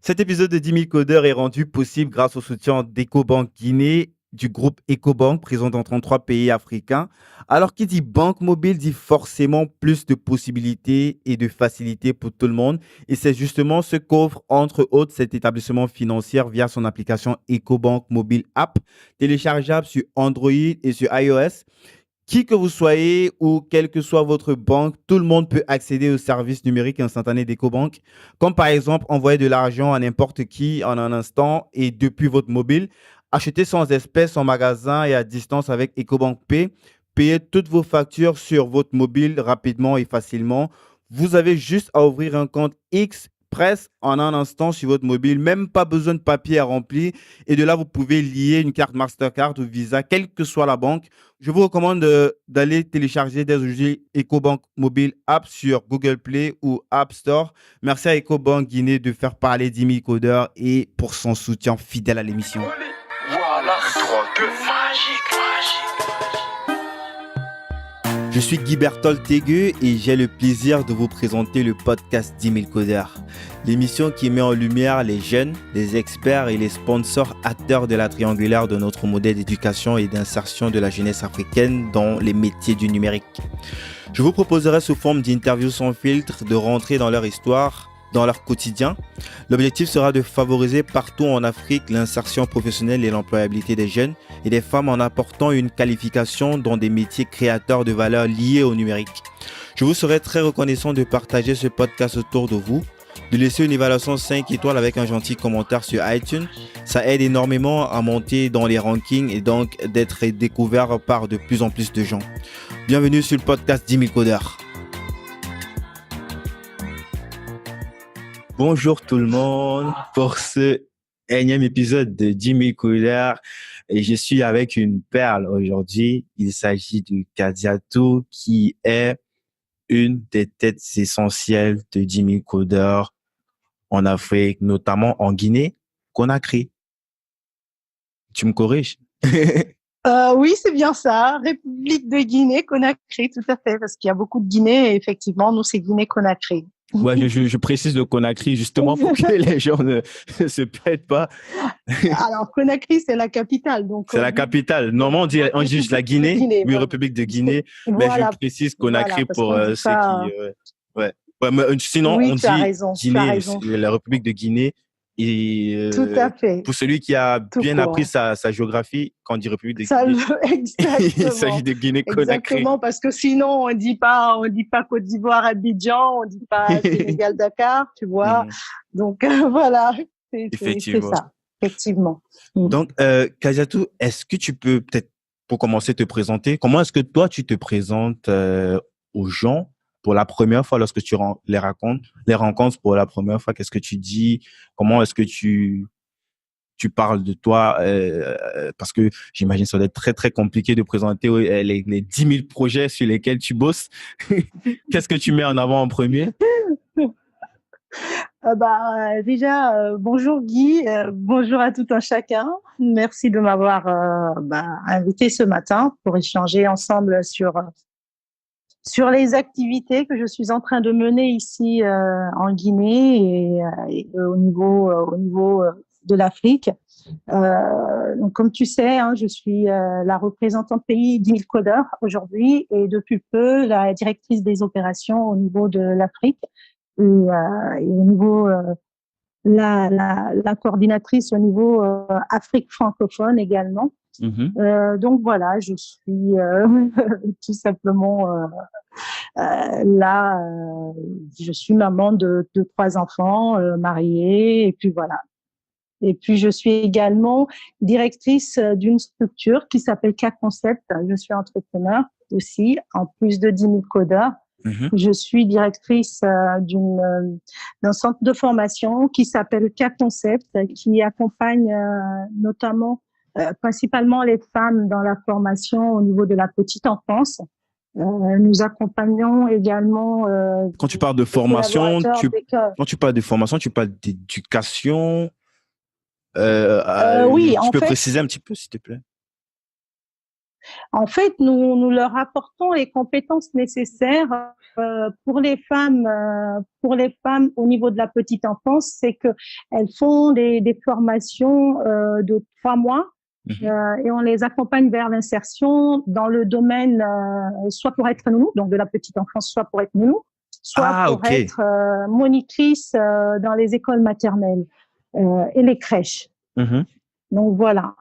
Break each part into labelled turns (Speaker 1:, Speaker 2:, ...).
Speaker 1: Cet épisode de 10 000 codeurs est rendu possible grâce au soutien d'EcoBank Guinée, du groupe EcoBank, présent dans 33 pays africains. Alors, qui dit banque mobile dit forcément plus de possibilités et de facilités pour tout le monde. Et c'est justement ce qu'offre, entre autres, cet établissement financier via son application EcoBank Mobile App, téléchargeable sur Android et sur iOS. Qui que vous soyez ou quelle que soit votre banque, tout le monde peut accéder aux services numériques instantanés d'EcoBank, comme par exemple envoyer de l'argent à n'importe qui en un instant et depuis votre mobile, acheter sans espèces en magasin et à distance avec EcoBank Pay, payer toutes vos factures sur votre mobile rapidement et facilement. Vous avez juste à ouvrir un compte Express en un instant sur votre mobile, même pas besoin de papier à remplir. Et de là, vous pouvez lier une carte Mastercard ou Visa, quelle que soit la banque. Je vous recommande d'aller télécharger dès aujourd'hui EcoBank Mobile App sur Google Play ou App Store. Merci à EcoBank Guinée de faire parler 10 000 codeurs et pour son soutien fidèle à l'émission.
Speaker 2: Voilà, 3, 2, magique.
Speaker 1: Je suis Guy Berthold Tégueux et j'ai le plaisir de vous présenter le podcast 10 000 codeurs. L'émission qui met en lumière les jeunes, les experts et les sponsors acteurs de la triangulaire de notre modèle d'éducation et d'insertion de la jeunesse africaine dans les métiers du numérique. Je vous proposerai sous forme d'interviews sans filtre de rentrer dans leur histoire, dans leur quotidien. L'objectif sera de favoriser partout en Afrique l'insertion professionnelle et l'employabilité des jeunes et des femmes en apportant une qualification dans des métiers créateurs de valeur liés au numérique. Je vous serai très reconnaissant de partager ce podcast autour de vous, de laisser une évaluation 5 étoiles avec un gentil commentaire sur iTunes. Ça aide énormément à monter dans les rankings et donc d'être découvert par de plus en plus de gens. Bienvenue sur le podcast 10 000 codeurs. Bonjour tout le monde pour ce énième épisode de 10 000 codeurs et je suis avec une perle aujourd'hui. Il s'agit de Kadiatou qui est une des têtes essentielles de 10 000 codeurs en Afrique, notamment en Guinée, Conakry. Tu me corriges?
Speaker 3: Oui, c'est bien ça. République de Guinée, Conakry, tout à fait, parce qu'il y a beaucoup de Guinée et effectivement, nous, c'est Guinée-Conakry.
Speaker 1: Ouais, je précise le Conakry justement pour que les gens ne se pètent pas.
Speaker 3: Alors, Conakry, c'est la capitale. Donc,
Speaker 1: c'est la capitale. Normalement, on dit juste la Guinée, oui, voilà. République de Guinée, mais
Speaker 3: voilà,
Speaker 1: je précise Conakry
Speaker 3: voilà,
Speaker 1: pour ceux qui... ouais. Mais sinon,
Speaker 3: oui,
Speaker 1: on dit
Speaker 3: raison,
Speaker 1: Guinée, la République de Guinée. Et
Speaker 3: tout à fait.
Speaker 1: Pour celui qui a bien appris sa géographie, quand on dit République de Guinée, il s'agit de Guinée-Conakry.
Speaker 3: Exactement, parce que sinon, on dit pas Côte d'Ivoire, Abidjan, on dit pas Sénégal, Dakar, tu vois. Donc, voilà, c'est ça, effectivement.
Speaker 1: Donc, Kadiatou, est-ce que tu peux peut-être, pour commencer, te présenter, comment est-ce que toi, tu te présentes aux gens pour la première fois lorsque tu les rencontres pour la première fois? Qu'est-ce que tu dis? Comment est-ce que tu parles de toi? Parce que j'imagine que ça doit être très, très compliqué de présenter les 10 000 projets sur lesquels tu bosses. Qu'est-ce que tu mets en avant en premier?
Speaker 3: Déjà, bonjour Guy, bonjour à tout un chacun. Merci de m'avoir invité ce matin pour échanger ensemble sur les activités que je suis en train de mener ici en Guinée et au niveau de l'Afrique. Donc, comme tu sais, je suis la représentante pays 10 000 codeurs aujourd'hui et depuis peu la directrice des opérations au niveau de l'Afrique et au niveau la coordinatrice au niveau Afrique francophone également. Donc voilà, je suis tout simplement là. Je suis maman de 3 enfants, mariée, et puis voilà. Et puis je suis également directrice d'une structure qui s'appelle K-Concept. Je suis entrepreneur aussi, en plus de 10 000 codeurs. Je suis directrice d'un centre de formation qui s'appelle K-Concept, qui accompagne notamment principalement les femmes dans la formation au niveau de la petite enfance. Nous accompagnons également.
Speaker 1: Quand tu parles de formation, tu parles d'éducation.
Speaker 3: Oui,
Speaker 1: tu peux préciser un petit peu, s'il te plaît?
Speaker 3: En fait, nous leur apportons les compétences nécessaires pour les femmes au niveau de la petite enfance, c'est que elles font des formations de 3 mois et on les accompagne vers l'insertion dans le domaine soit pour être nounou, donc de la petite enfance, soit pour être nounou, soit
Speaker 1: Ah,
Speaker 3: pour
Speaker 1: ok.
Speaker 3: être monitrice dans les écoles maternelles et les crèches.
Speaker 1: Mhm.
Speaker 3: Donc voilà.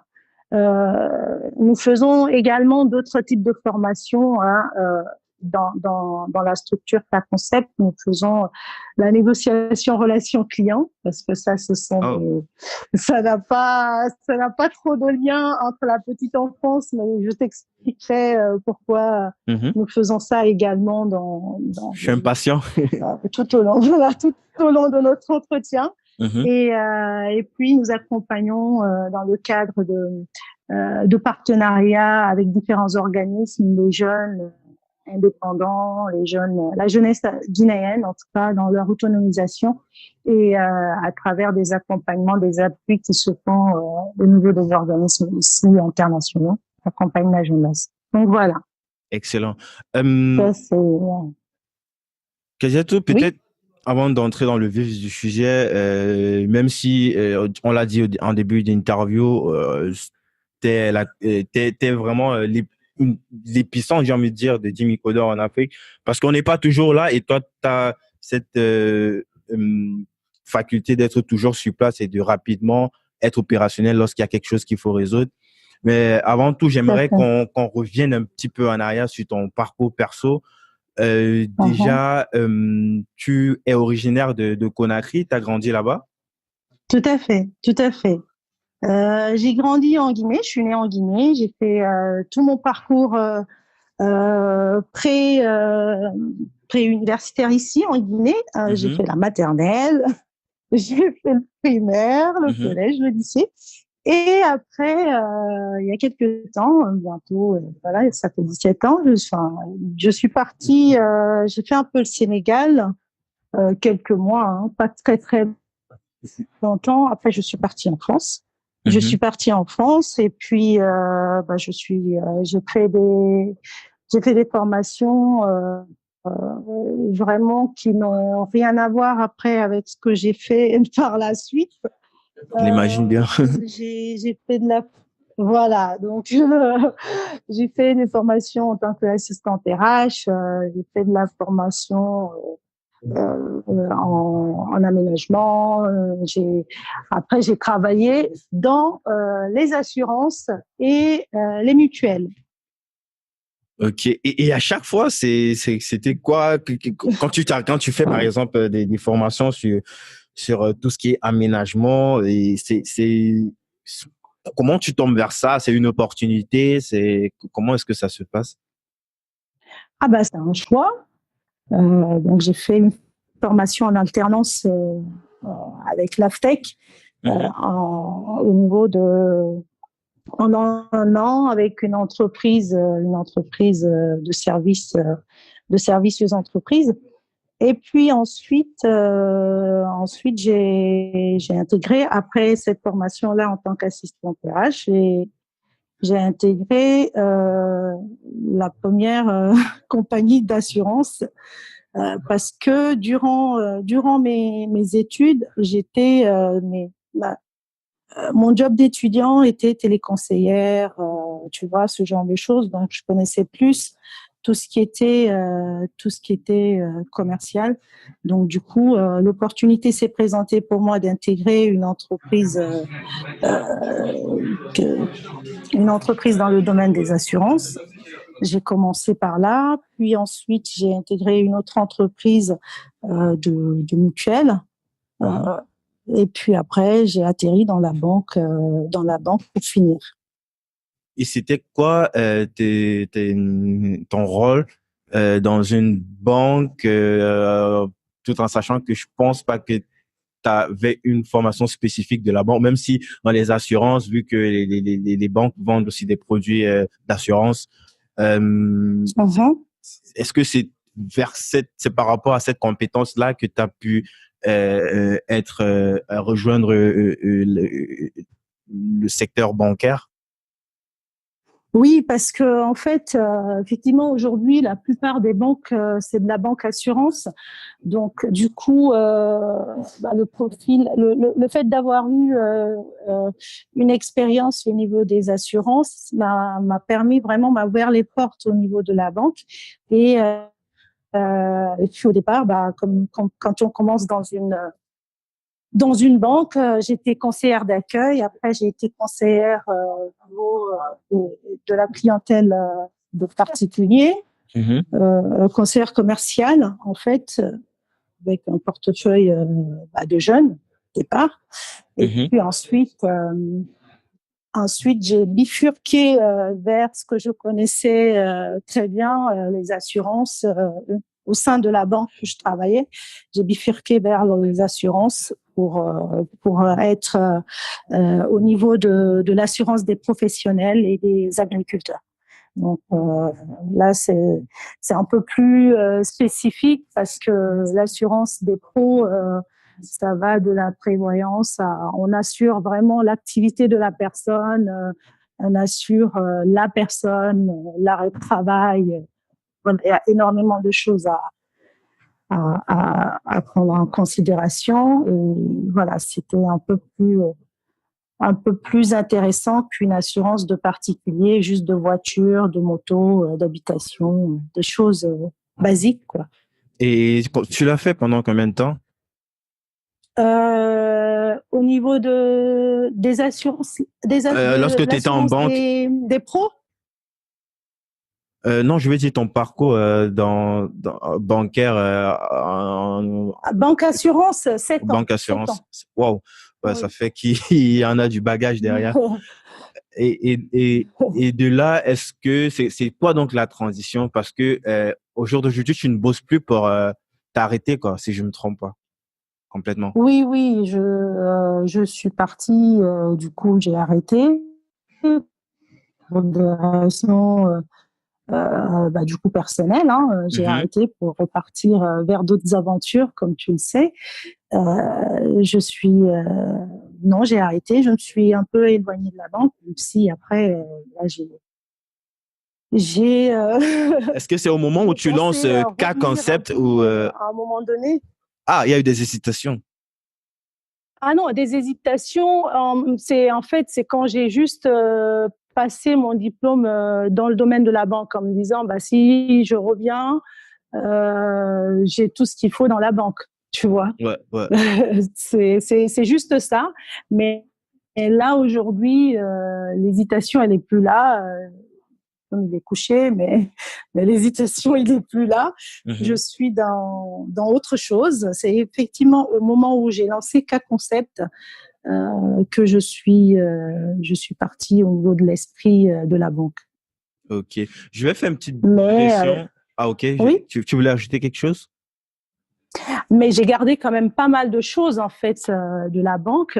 Speaker 3: Nous faisons également d'autres types de formations hein, dans la structure PA Concept. Nous faisons la négociation relation client parce que ça,
Speaker 1: Oh.
Speaker 3: ça n'a pas trop de lien entre la petite enfance, mais je t'expliquerai pourquoi
Speaker 1: Mhm.
Speaker 3: nous faisons ça également
Speaker 1: Je suis impatient.
Speaker 3: tout au long, voilà, tout au long de notre entretien.
Speaker 1: Mhm.
Speaker 3: Et puis, nous accompagnons dans le cadre de partenariats avec différents organismes, les jeunes indépendants, la jeunesse guinéenne, en tout cas, dans leur autonomisation et à travers des accompagnements, des appuis qui se font au niveau des organismes ici internationaux, accompagnent la jeunesse. Donc voilà,
Speaker 1: Excellent.
Speaker 3: ça c'est...
Speaker 1: Kajeto,
Speaker 3: Oui,
Speaker 1: peut-être avant d'entrer dans le vif du sujet, même si on l'a dit en début d'interview, t'es vraiment l'épicentre, j'ai envie de dire, de Jimmy Codor en Afrique, parce qu'on n'est pas toujours là et toi, tu as cette faculté d'être toujours sur place et de rapidement être opérationnel lorsqu'il y a quelque chose qu'il faut résoudre. Mais avant tout,
Speaker 3: tout à
Speaker 1: j'aimerais
Speaker 3: fait.
Speaker 1: qu'on revienne un petit peu en arrière sur ton parcours perso.
Speaker 3: Uh-huh.
Speaker 1: Déjà, tu es originaire de Conakry, tu as grandi là-bas?
Speaker 3: Tout à fait, tout à fait. J'ai grandi en Guinée, je suis née en Guinée, j'ai fait tout mon parcours euh, pré, euh, pré-universitaire ici en Guinée. J'ai
Speaker 1: Mhm,
Speaker 3: fait la maternelle, j'ai fait le primaire, le
Speaker 1: mhm.
Speaker 3: collège, le lycée. Et après, il y a quelques temps, bientôt, voilà, ça fait 17 ans, je suis partie, j'ai fait un peu le Sénégal, quelques mois, hein, pas très très longtemps. Après, je suis partie en France. Je suis
Speaker 1: Mhm.
Speaker 3: partie en France et puis j'ai fait des formations vraiment qui n'ont rien à voir après avec ce que j'ai fait par la suite.
Speaker 1: Je l'imagine bien.
Speaker 3: J'ai fait de la voilà, donc j'ai fait des formations en tant qu'assistante RH, j'ai fait de la formation en aménagement. Après, j'ai travaillé dans les assurances et les mutuelles.
Speaker 1: Ok. Et à chaque fois, c'était quoi quand tu fais par exemple des formations sur tout ce qui est aménagement et comment tu tombes vers ça? C'est une opportunité? Comment est-ce que ça se passe?
Speaker 3: Ah bah c'est un choix. Donc j'ai fait une formation en alternance avec l'AFTEC
Speaker 1: Mhm,
Speaker 3: au niveau de pendant un an avec une entreprise de services aux entreprises. Et puis ensuite j'ai intégré après cette formation-là en tant qu'assistante RH, j'ai intégré la première compagnie d'assurance parce que durant mes études, mon job d'étudiant était téléconseillère, tu vois, ce genre de choses. Donc, je connaissais plus tout ce qui était commercial. Donc, du coup, l'opportunité s'est présentée pour moi d'intégrer que- une entreprise dans le domaine des assurances. J'ai commencé par là, puis ensuite j'ai intégré une autre entreprise de mutuelle.
Speaker 1: mhm.
Speaker 3: Euh, et puis après, j'ai atterri dans la banque pour finir.
Speaker 1: Et c'était quoi ton rôle dans une banque, tout en sachant que je pense pas que tu avais une formation spécifique de la banque, même si dans les assurances, vu que les banques vendent aussi des produits d'assurance, euh,
Speaker 3: Mhm.
Speaker 1: est-ce que c'est par rapport à cette compétence-là que tu as pu rejoindre le secteur bancaire?
Speaker 3: Oui, parce que en fait, effectivement, aujourd'hui, la plupart des banques, c'est de la banque assurance. Donc, du coup, le profil, le fait d'avoir eu une expérience au niveau des assurances m'a permis vraiment, m'a ouvert les portes au niveau de la banque. Et, et puis au départ, comme quand on commence dans une banque, j'étais conseillère d'accueil. Après, j'ai été conseillère de la clientèle de particuliers,
Speaker 1: Mhm,
Speaker 3: conseillère commerciale, en fait, avec un portefeuille de jeunes au départ. Et
Speaker 1: mhm.
Speaker 3: puis ensuite j'ai bifurqué vers ce que je connaissais très bien, les assurances. Au sein de la banque où je travaillais, j'ai bifurqué vers les assurances pour être au niveau de l'assurance des professionnels et des agriculteurs. Donc là, c'est un peu plus spécifique parce que l'assurance des pros, ça va de la prévoyance on assure vraiment l'activité de la personne, on assure la personne, l'arrêt de travail. Voilà, il y a énormément de choses à prendre en considération. Et voilà, c'était un peu plus intéressant qu'une assurance de particulier, juste de voiture, de moto, d'habitation, des choses basiques, quoi.
Speaker 1: Et tu l'as fait pendant combien de temps?
Speaker 3: Au niveau des assurances,
Speaker 1: Lorsque
Speaker 3: de
Speaker 1: tu étais en
Speaker 3: l'assurance
Speaker 1: banque,
Speaker 3: des pros,
Speaker 1: non, je veux dire ton parcours bancaire
Speaker 3: banque assurance, 7 ans,
Speaker 1: banque
Speaker 3: 7
Speaker 1: assurance.
Speaker 3: ans.
Speaker 1: Waouh, ouais, ça
Speaker 3: Oui.
Speaker 1: fait qu'il y en a du bagage derrière. Et de là, est-ce que c'est quoi donc la transition? Parce que au jour d'aujourd'hui, tu ne bosses plus pour t'arrêter, quoi, si je me trompe pas complètement.
Speaker 3: Oui, oui, je suis partie, du coup, j'ai arrêté pour des raisons du coup personnel, hein, j'ai
Speaker 1: Mhm.
Speaker 3: arrêté pour repartir vers d'autres aventures, comme tu le sais. Je suis non, j'ai arrêté. Je me suis un peu éloignée de la banque. Même si après, là, j'ai
Speaker 1: Est-ce que c'est au moment où
Speaker 3: j'ai
Speaker 1: tu lances
Speaker 3: pensé revenir un
Speaker 1: K-Concept
Speaker 3: peu
Speaker 1: ou
Speaker 3: à un moment donné.
Speaker 1: ah, il y a eu des hésitations.
Speaker 3: Ah non, des hésitations. C'est en fait, c'est quand j'ai juste passé mon diplôme dans le domaine de la banque en me disant, bah si je reviens, j'ai tout ce qu'il faut dans la banque, tu vois.
Speaker 1: Ouais, ouais.
Speaker 3: C'est juste ça. Mais et là, aujourd'hui, l'hésitation, elle est plus là. Comme il est couché, mais l'hésitation, il est plus là. Je
Speaker 1: Mhm.
Speaker 3: suis dans autre chose. C'est effectivement au moment où j'ai lancé K-Concept que je suis partie au niveau de l'esprit de la banque.
Speaker 1: Ok. Je vais faire une petite
Speaker 3: Mais
Speaker 1: digression. Ah, ok.
Speaker 3: oui,
Speaker 1: Tu voulais ajouter quelque chose?
Speaker 3: mais j'ai gardé quand même pas mal de choses en fait de la banque.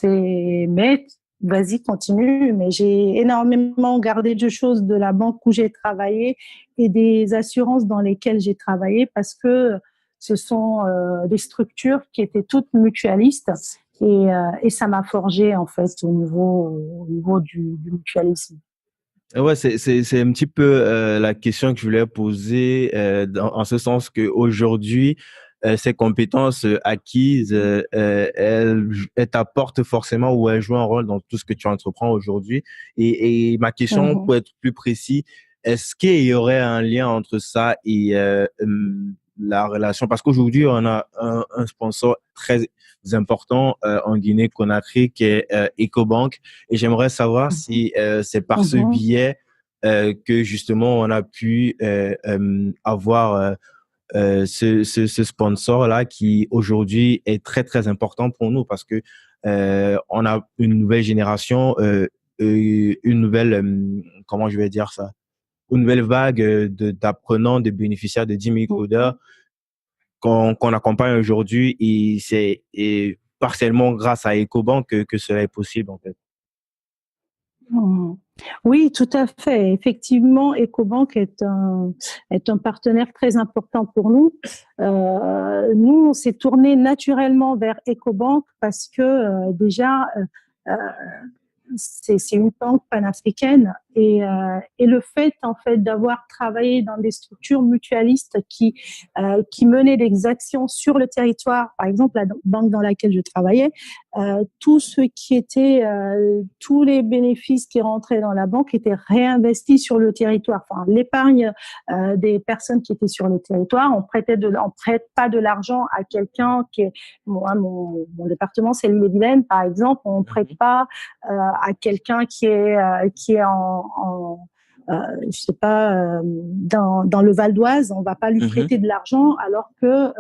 Speaker 3: Mais vas-y, continue. Mais j'ai énormément gardé de choses de la banque où j'ai travaillé et des assurances dans lesquelles j'ai travaillé parce que ce sont des structures qui étaient toutes mutualistes et ça m'a forgé en fait au niveau du mutualisme.
Speaker 1: Ouais, c'est un petit peu la question que je voulais poser en ce sens qu'aujourd'hui, ces compétences acquises, elles t'apportent forcément ou elles jouent un rôle dans tout ce que tu entreprends aujourd'hui. Et ma question,
Speaker 3: Mhm.
Speaker 1: pour être plus précis, est-ce qu'il y aurait un lien entre ça et la relation? Parce qu'aujourd'hui, on a un sponsor très important en Guinée-Conakry qui est EcoBank. Et j'aimerais savoir si c'est par ce
Speaker 3: Mhm.
Speaker 1: biais que justement on a pu avoir ce sponsor-là qui aujourd'hui est très très important pour nous parce que on a une nouvelle génération, une nouvelle, comment je vais dire ça, une nouvelle vague d'apprenants, de bénéficiaires de 10 000 codeurs qu'on accompagne aujourd'hui et c'est partiellement grâce à EcoBank que cela est possible en fait.
Speaker 3: Mhm. Oui, tout à fait. Effectivement, EcoBank est un partenaire très important pour nous. Nous, on s'est tourné naturellement vers EcoBank parce que déjà, euh, c'est une banque panafricaine Et le fait en fait d'avoir travaillé dans des structures mutualistes qui menaient des actions sur le territoire, par exemple la banque dans laquelle je travaillais, tout ce qui était tous les bénéfices qui rentraient dans la banque étaient réinvestis sur le territoire. Enfin, l'épargne des personnes qui étaient sur le territoire, on prête pas de l'argent à quelqu'un qui est moi, mon département, c'est l'Ille-et-Vilaine, par exemple. On ne prête pas à quelqu'un qui est je sais pas, dans le Val d'Oise. On va pas lui prêter de l'argent alors que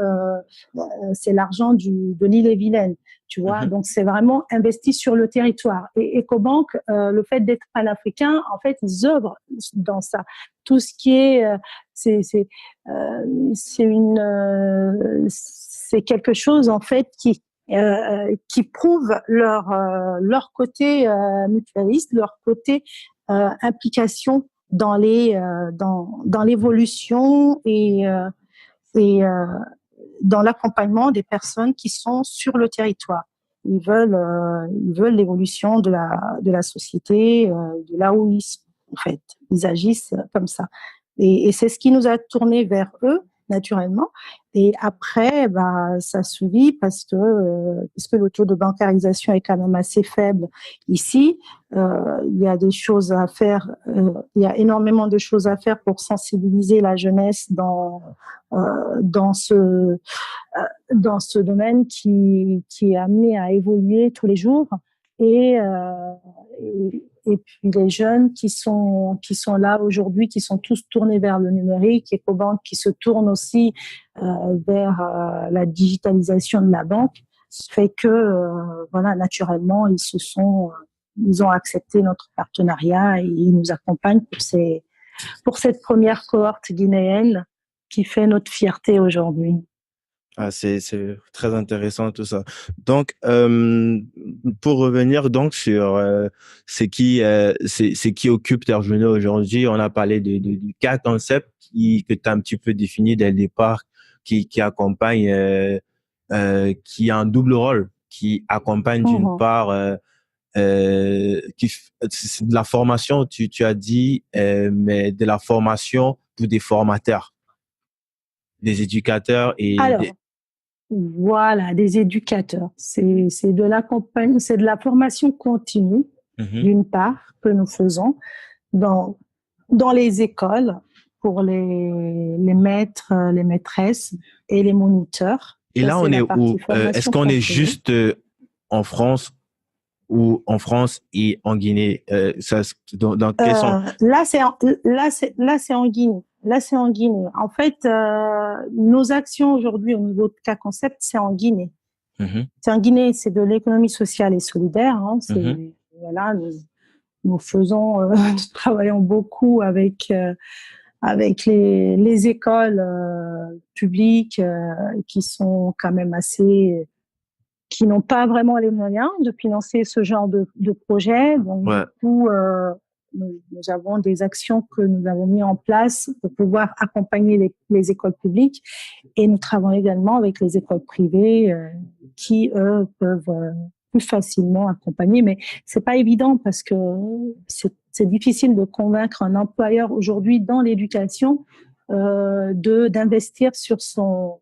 Speaker 3: c'est l'argent de l'Ille-et-Vilaine. Tu vois, donc c'est vraiment investi sur le territoire. Et Ecobank, le fait d'être panafricain, en fait, ils œuvrent dans ça. Tout ce qui est, c'est quelque chose en fait qui prouve leur côté mutualiste, leur côté implication dans l'évolution et dans l'accompagnement des personnes qui sont sur le territoire. Ils veulent l'évolution de la société, de là où ils sont, en fait. Ils agissent comme ça. Et c'est ce qui nous a tourné vers eux, naturellement. Et après, ça suivit parce que le taux de bancarisation est quand même assez faible ici. Il y a des choses à faire. Il y a énormément de choses à faire pour sensibiliser la jeunesse dans ce domaine qui est amené à évoluer tous les jours. Et puis les jeunes qui sont là aujourd'hui, qui sont tous tournés vers le numérique, Ecobank qui se tourne aussi vers la digitalisation de la banque, fait que naturellement ils ont accepté notre partenariat et ils nous accompagnent pour cette première cohorte guinéenne qui fait notre fierté aujourd'hui.
Speaker 4: Ah, c'est très intéressant tout ça. Donc, pour revenir donc sur c'est qui occupe tes journées aujourd'hui, on a parlé du cas concept que tu as un petit peu défini dès le départ, qui accompagne, qui a un double rôle, qui accompagne d'une part, c'est de la formation, tu as dit, mais de la formation pour des formateurs, des éducateurs et
Speaker 3: voilà, des éducateurs. C'est de la formation continue, d'une part, que nous faisons dans les écoles pour les maîtres, les maîtresses et les moniteurs.
Speaker 4: Et là, on est où? Est-ce qu'on est juste en France ou en France et en Guinée? Dans quel sens?
Speaker 3: Là, c'est en Guinée. Là, c'est en Guinée. En fait, nos actions aujourd'hui au niveau de cas concept, c'est en Guinée. C'est en Guinée, c'est de l'économie sociale et solidaire. Hein. Voilà, nous travaillons beaucoup avec les écoles publiques qui sont quand même qui n'ont pas vraiment les moyens de financer ce genre de projet. Donc, du coup, nous avons des actions que nous avons mises en place pour pouvoir accompagner les écoles publiques, et nous travaillons également avec les écoles privées qui, eux, peuvent plus facilement accompagner. Mais c'est pas évident parce que c'est difficile de convaincre un employeur aujourd'hui dans l'éducation d'investir sur son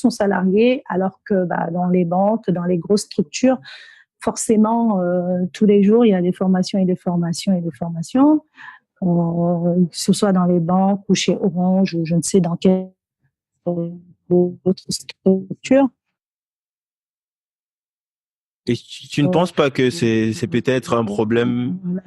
Speaker 3: salarié, alors que dans les banques, dans les grosses structures, forcément, tous les jours, il y a des formations et des formations et des formations, que ce soit dans les banques ou chez Orange ou je ne sais dans quelle autre structure.
Speaker 4: Et tu ne penses pas que c'est peut-être un problème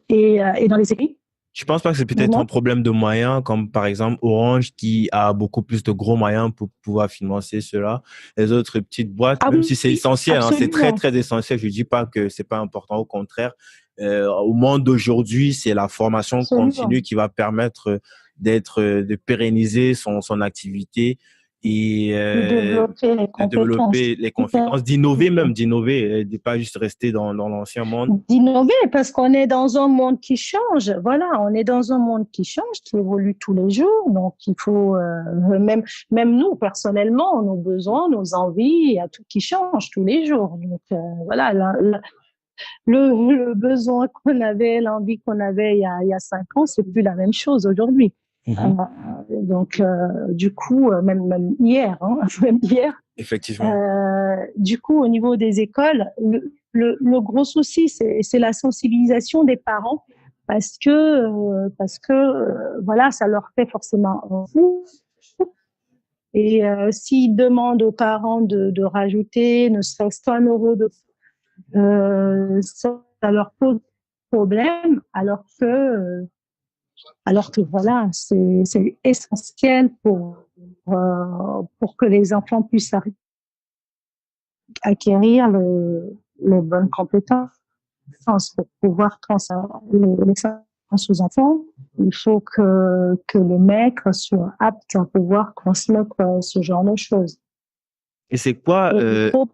Speaker 3: et dans les écrits?
Speaker 4: Je pense pas que c'est peut-être un problème de moyens, comme par exemple Orange qui a beaucoup plus de gros moyens pour pouvoir financer cela. Les autres petites boîtes, même si c'est essentiel, hein, c'est très, très essentiel. Je dis pas que c'est pas important, au contraire. Au monde d'aujourd'hui, c'est la formation continue qui va permettre de pérenniser son activité et de développer les compétences, d'innover, de pas juste rester dans l'ancien monde.
Speaker 3: D'innover, parce qu'on est dans un monde qui change. Voilà, on est dans un monde qui change, qui évolue tous les jours. Donc, il faut, même nous, personnellement, nos besoins, nos envies, il y a tout qui change tous les jours. Donc, voilà, le besoin qu'on avait, l'envie qu'on avait il y a 5 ans, c'est plus la même chose aujourd'hui. Donc, du coup, même hier, hein, même hier.
Speaker 4: Effectivement.
Speaker 3: Du coup, au niveau des écoles, le gros souci, c'est la sensibilisation des parents parce que voilà, ça leur fait forcément un coup. Et s'ils demandent aux parents de rajouter ne serait-ce qu'un euro ça leur pose problème, alors que voilà, c'est essentiel pour que les enfants puissent acquérir les bonnes compétences pour pouvoir transmettre les connaissances aux enfants. Il faut que les maîtres soient aptes à pouvoir transmettre ce genre de choses.
Speaker 4: Et c'est quoi
Speaker 3: Le gros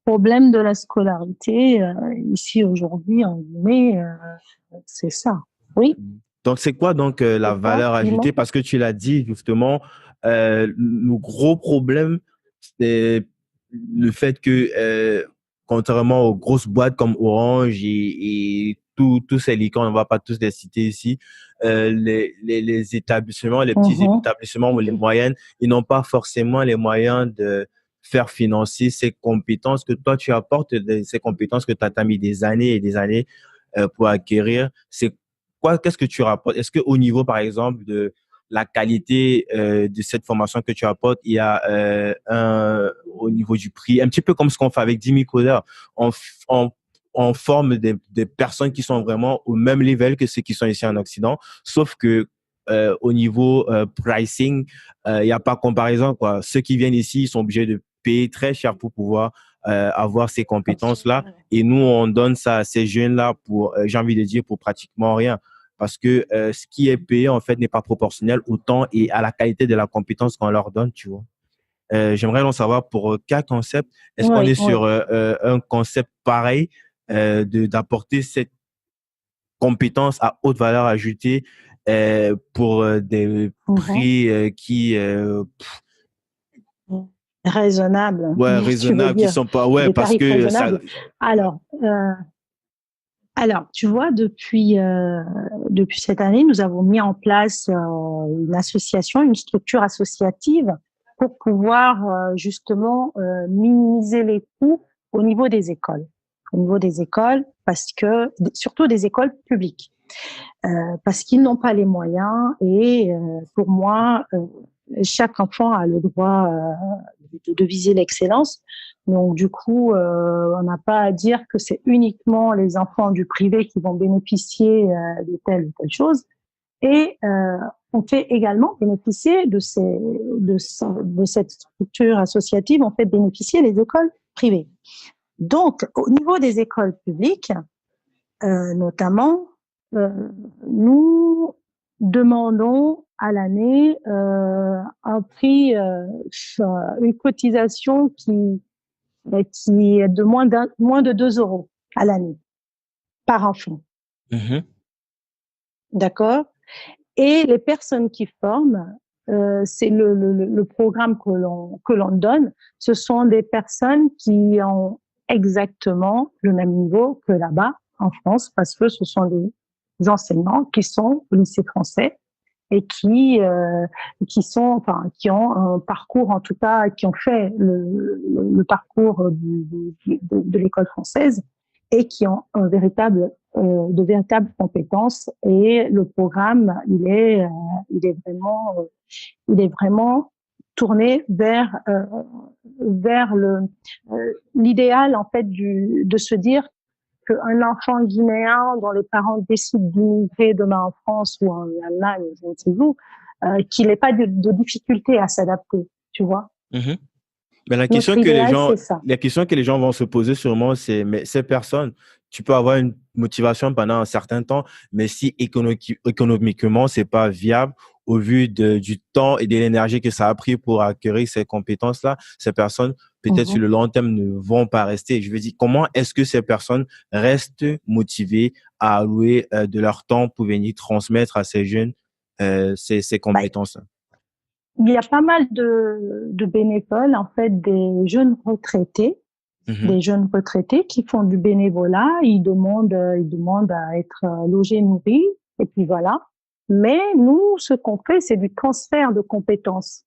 Speaker 3: problème de la scolarité ici aujourd'hui en Guinée, c'est ça. Oui.
Speaker 4: Donc, c'est quoi donc la valeur ajoutée? Parce que tu l'as dit justement, le gros problème, c'est le fait que, contrairement aux grosses boîtes comme Orange et tous ces licornes, on ne va pas tous les citer ici, les établissements, les petits établissements ou les moyennes, ils n'ont pas forcément les moyens de faire financer ces compétences que toi tu apportes, ces compétences que tu as mis des années et des années pour acquérir. Qu'est-ce que tu rapportes? Est-ce qu'au niveau, par exemple, de la qualité de cette formation que tu apportes, il y a au niveau du prix, un petit peu comme ce qu'on fait avec 10 000 codeurs, on forme des personnes qui sont vraiment au même level que ceux qui sont ici en Occident, sauf que au niveau pricing, il n'y a pas comparaison, quoi. Ceux qui viennent ici, ils sont obligés de payer très cher pour pouvoir avoir ces compétences-là. Et nous, on donne ça à ces jeunes-là pour, j'ai envie de dire, pour pratiquement rien. Parce que ce qui est payé, en fait, n'est pas proportionnel au temps et à la qualité de la compétence qu'on leur donne, tu vois. J'aimerais en savoir pour K Concept, est-ce qu'on est sur un concept pareil d'apporter cette compétence à haute valeur ajoutée pour des prix qui
Speaker 3: raisonnables.
Speaker 4: ouais, raisonnables, qui sont pas
Speaker 3: des
Speaker 4: parce que
Speaker 3: raisonnables. Alors, tu vois, depuis cette année, nous avons mis en place une association, une structure associative pour pouvoir justement minimiser les coûts au niveau des écoles. Au niveau des écoles, parce que surtout des écoles publiques, parce qu'ils n'ont pas les moyens. Et pour moi, chaque enfant a le droit de viser l'excellence. Donc, du coup, on n'a pas à dire que c'est uniquement les enfants du privé qui vont bénéficier de telle ou telle chose. Et on fait également bénéficier de cette structure associative, on fait bénéficier les écoles privées. Donc, au niveau des écoles publiques, notamment, nous demandons à l'année un prix, une cotisation qui est de moins de 2 euros à l'année par enfant. D'accord? Et les personnes qui forment, c'est le programme que l'on donne, ce sont des personnes qui ont exactement le même niveau que là-bas en France, parce que ce sont des enseignants qui sont au lycée français et qui ont un parcours, en tout cas, qui ont fait le parcours de l'école française et qui ont de véritables compétences. Et le programme, il est vraiment tourné vers l'idéal, en fait, de se dire qu'un enfant guinéen dont les parents décident d'immigrer demain en France ou en Allemagne, je ne sais où, qu'il n'ait pas de difficulté à s'adapter, tu vois.
Speaker 4: Mais la question que les gens vont se poser sûrement, c'est, mais ces personnes, tu peux avoir une motivation pendant un certain temps, mais si économiquement, c'est pas viable au vu du temps et de l'énergie que ça a pris pour acquérir ces compétences-là, ces personnes, peut-être sur le long terme, ne vont pas rester. Je veux dire, comment est-ce que ces personnes restent motivées à allouer de leur temps pour venir transmettre à ces jeunes ces compétences-là?
Speaker 3: Il y a pas mal de bénévoles, en fait, des jeunes retraités des jeunes retraités qui font du bénévolat. Ils demandent à être logés, nourris, et puis voilà. Mais nous, ce qu'on fait, c'est du transfert de compétences.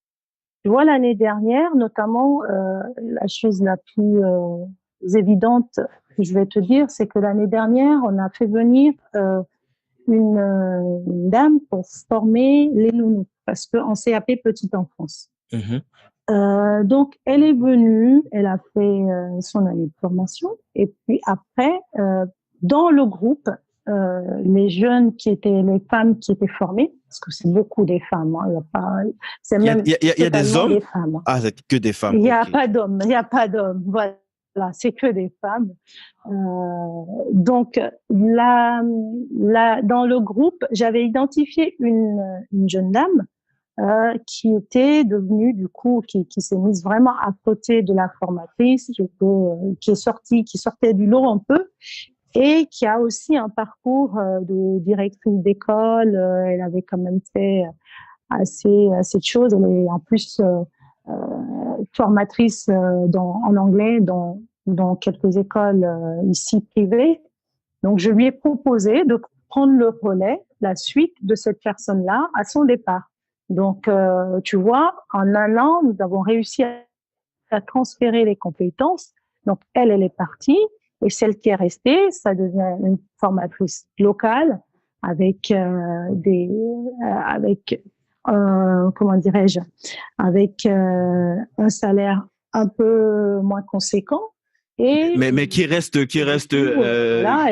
Speaker 3: Tu vois, l'année dernière, notamment, la chose la plus évidente que je vais te dire, c'est que l'année dernière, on a fait venir une dame pour former les nounous, parce qu'en CAP petite enfance. Donc, elle est venue, elle a fait son année de formation, et puis après, dans le groupe, les jeunes les femmes qui étaient formées, parce que c'est beaucoup des femmes, hein, c'est même
Speaker 4: il y a des hommes?
Speaker 3: des femmes.
Speaker 4: Ah, c'est que des femmes.
Speaker 3: Il n'y a pas d'hommes, voilà, c'est que des femmes. Donc là, dans le groupe, j'avais identifié une jeune dame qui était devenue du coup, qui s'est mise vraiment à côté de la formatrice, qui sortait du lot un peu, et qui a aussi un parcours de directrice d'école. Elle avait quand même fait assez de choses. Elle est en plus formatrice en anglais dans quelques écoles ici privées. Donc, je lui ai proposé de prendre le relais, la suite de cette personne-là à son départ. Donc, tu vois, en un an, nous avons réussi à transférer les compétences. Donc, elle est partie. Et celle qui est restée, ça devient une formatrice locale avec comment dirais-je, avec un salaire un peu moins conséquent. Et
Speaker 4: mais qui reste
Speaker 3: là,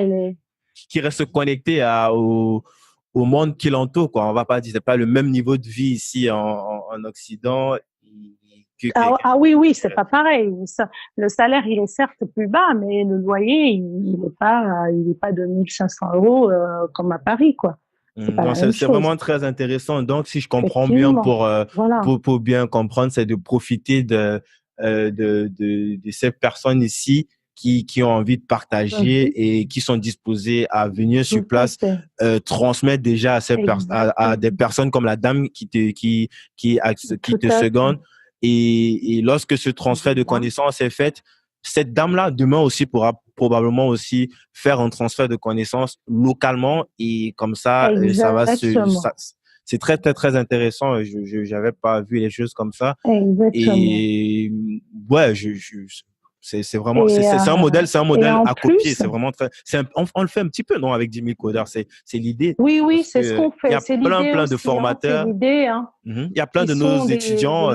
Speaker 4: qui reste connecté au monde qui l'entoure, quoi. On va pas dire, c'est pas le même niveau de vie ici en Occident.
Speaker 3: Oui, c'est pas pareil. Le salaire, il est certes plus bas, mais le loyer, il est pas de 1500 € comme à Paris, quoi.
Speaker 4: C'est vraiment très intéressant. Donc, si je comprends bien, pour bien comprendre, c'est de profiter de ces personnes ici qui ont envie de partager et qui sont disposées à venir sur place, transmettre déjà à des personnes comme la dame qui te seconde. Et lorsque ce transfert de connaissances est fait, cette dame-là, demain aussi, pourra probablement aussi faire un transfert de connaissances localement et comme ça, c'est très, très, très intéressant. Je n'avais pas vu les choses comme ça.
Speaker 3: Exactement.
Speaker 4: Et ouais, c'est vraiment, c'est un modèle à copier. C'est vraiment on le fait un petit peu, non, avec 10 000 codeurs. C'est l'idée.
Speaker 3: Oui, c'est ce qu'on fait.
Speaker 4: Il y a plein de formateurs. Il y a plein de nos étudiants,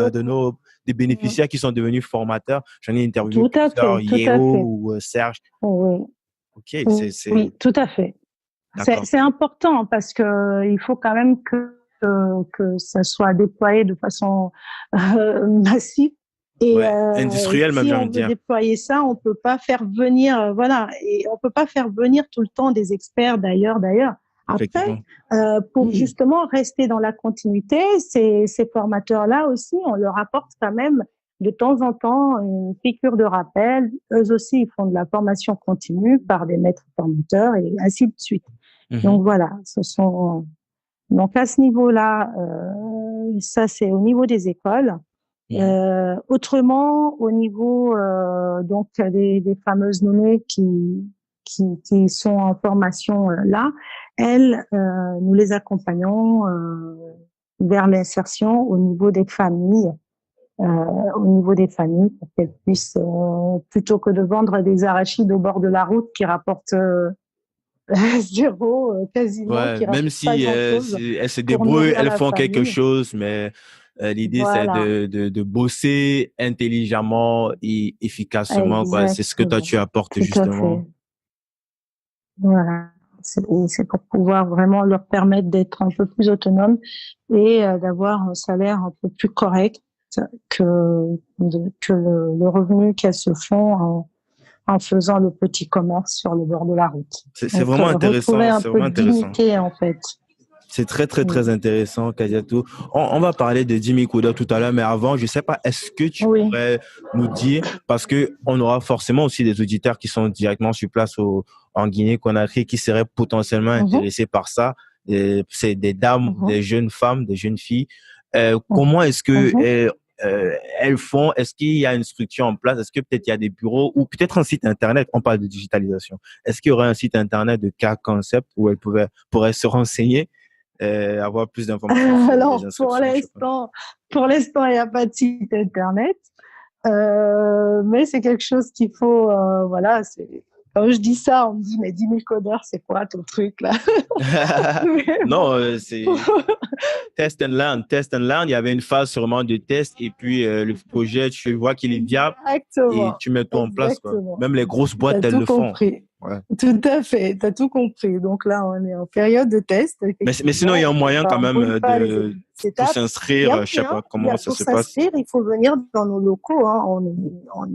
Speaker 4: des bénéficiaires qui sont devenus formateurs. J'en ai interviewé plusieurs, Yeo ou Serge.
Speaker 3: Oui.
Speaker 4: Ok,
Speaker 3: oui, tout à fait. C'est important parce que il faut quand même que ça soit déployé de façon massive. Et
Speaker 4: industriel, même,
Speaker 3: si
Speaker 4: j'ai
Speaker 3: on
Speaker 4: envie de dire.
Speaker 3: veut déployer ça, on peut pas faire venir, et on peut pas faire venir tout le temps des experts d'ailleurs. Après, pour justement rester dans la continuité, ces formateurs-là aussi, on leur apporte quand même de temps en temps une piqûre de rappel. Eux aussi, ils font de la formation continue par des maîtres formateurs et ainsi de suite. Donc voilà, donc à ce niveau-là, ça c'est au niveau des écoles. Autrement, au niveau donc des fameuses nounous qui sont en formation là, elles, nous les accompagnons vers l'insertion au niveau des familles, pour qu'elles puissent, plutôt que de vendre des arachides au bord de la route qui rapportent zéro quasiment, qui
Speaker 4: même si elles se débrouillent, elles font quelque chose, mais l'idée c'est de bosser intelligemment et efficacement, quoi. C'est ce que toi tu apportes justement.
Speaker 3: Voilà, c'est pour pouvoir vraiment leur permettre d'être un peu plus autonomes et d'avoir un salaire un peu plus correct que le revenu qu'elles se font en faisant le petit commerce sur le bord de la route.
Speaker 4: C'est vraiment intéressant.
Speaker 3: Retrouver un peu de dignité, en fait.
Speaker 4: C'est très, très, très intéressant, Kadiatou. On va parler de Jimmy Koda tout à l'heure, mais avant, je sais pas, est-ce que tu pourrais nous dire, parce que on aura forcément aussi des auditeurs qui sont directement sur place en Guinée-Conakry qui seraient potentiellement intéressés par ça. C'est des dames, des jeunes femmes, des jeunes filles. Comment est-ce que elles font? Est-ce qu'il y a une structure en place? Est-ce que peut-être il y a des bureaux ou peut-être un site internet? On parle de digitalisation. Est-ce qu'il y aurait un site internet de cas concept où elles pourraient se renseigner, avoir plus d'informations sur
Speaker 3: Alors,
Speaker 4: les inscriptions?
Speaker 3: pour l'instant, il n'y a pas de site internet. Mais c'est quelque chose qu'il faut, voilà, quand je dis ça, on me dit, mais 10 000 codeurs, c'est quoi ton truc, là?
Speaker 4: Non, c'est test and learn, test and learn. Il y avait une phase sûrement de test et puis le projet, tu vois qu'il est viable et tu mets tout en place, quoi. Même les grosses boîtes, elles le font.
Speaker 3: Ouais. Tout à fait, tu as tout compris. Donc là, on est en période de test.
Speaker 4: Mais sinon, il y a un moyen quand même de s'inscrire. Je sais pas comment ça se passe.
Speaker 3: Il faut venir dans nos locaux. Hein. On a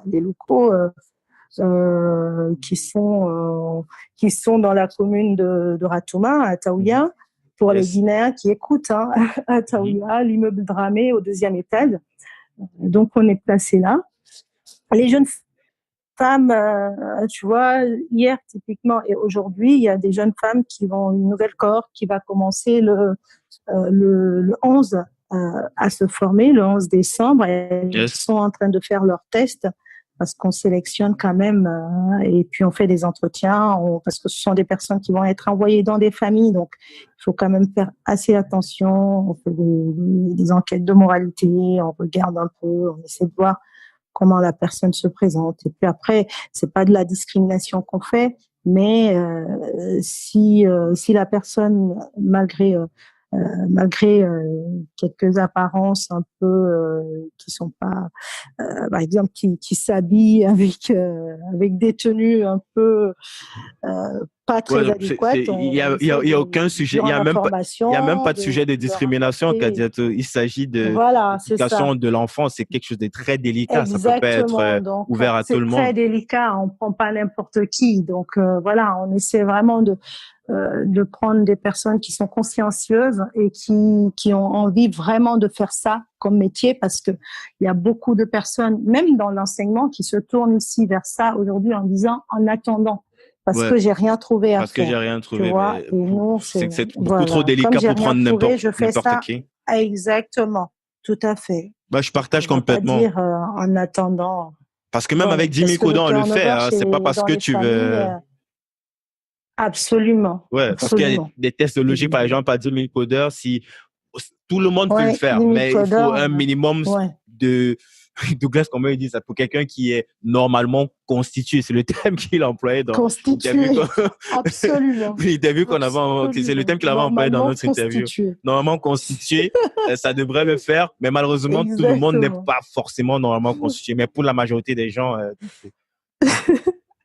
Speaker 3: des locaux qui sont dans la commune de Ratouma, à Taouya, pour les Guinéens qui écoutent, hein, à Taouya, l'immeuble Dramé au 2e étage. Donc, on est placé là. Les jeunes femmes, tu vois, hier typiquement et aujourd'hui, il y a des jeunes femmes qui vont, une nouvelle cohorte qui va commencer le 11 à se former, le 11 décembre. Elles sont en train de faire leur test parce qu'on sélectionne quand même et puis on fait des entretiens parce que ce sont des personnes qui vont être envoyées dans des familles, donc il faut quand même faire assez attention. On fait des enquêtes de moralité, on regarde un peu, on essaie de voir comment la personne se présente. Et puis après, c'est pas de la discrimination qu'on fait, mais si la personne, malgré quelques apparences un peu qui sont pas, par exemple, qui s'habillent avec des tenues un peu pas très adéquates.
Speaker 4: Il y a aucun sujet, il y a même pas de sujet de discrimination, Kadiatou. Il s'agit de l'éducation de l'enfant, c'est quelque chose de très délicat.
Speaker 3: Exactement.
Speaker 4: Ça peut pas être ouvert à tout le monde.
Speaker 3: C'est très délicat, on prend pas n'importe qui. Donc voilà, on essaie vraiment de prendre des personnes qui sont consciencieuses et qui ont envie vraiment de faire ça comme métier, parce que il y a beaucoup de personnes, même dans l'enseignement, qui se tournent ici vers ça aujourd'hui en disant en attendant. Parce que j'ai rien trouvé à faire.
Speaker 4: Parce que j'ai rien trouvé.
Speaker 3: Tu vois, et nous,
Speaker 4: c'est beaucoup trop délicat pour prendre n'importe qui.
Speaker 3: Exactement. Tout à fait.
Speaker 4: Bah, je partage complètement.
Speaker 3: Pas dire en attendant.
Speaker 4: Parce que même avec 10 000 codants, on le fait. Hein, c'est pas parce que tu veux.
Speaker 3: Absolument.
Speaker 4: Ouais, parce qu'il y a des tests de logique, par exemple, à 10 000 codeurs, si tout le monde peut le faire, mais il faut un minimum de Douglas, comment il dit ça, pour quelqu'un qui est normalement constitué. C'est le thème qu'il employait dans
Speaker 3: l'interview. Absolument.
Speaker 4: L'interview qu'on avait, c'est le thème qu'il avait employé dans notre interview. Normalement constitué, ça devrait le faire, mais malheureusement, tout le monde n'est pas forcément normalement constitué. Mais pour la majorité des gens,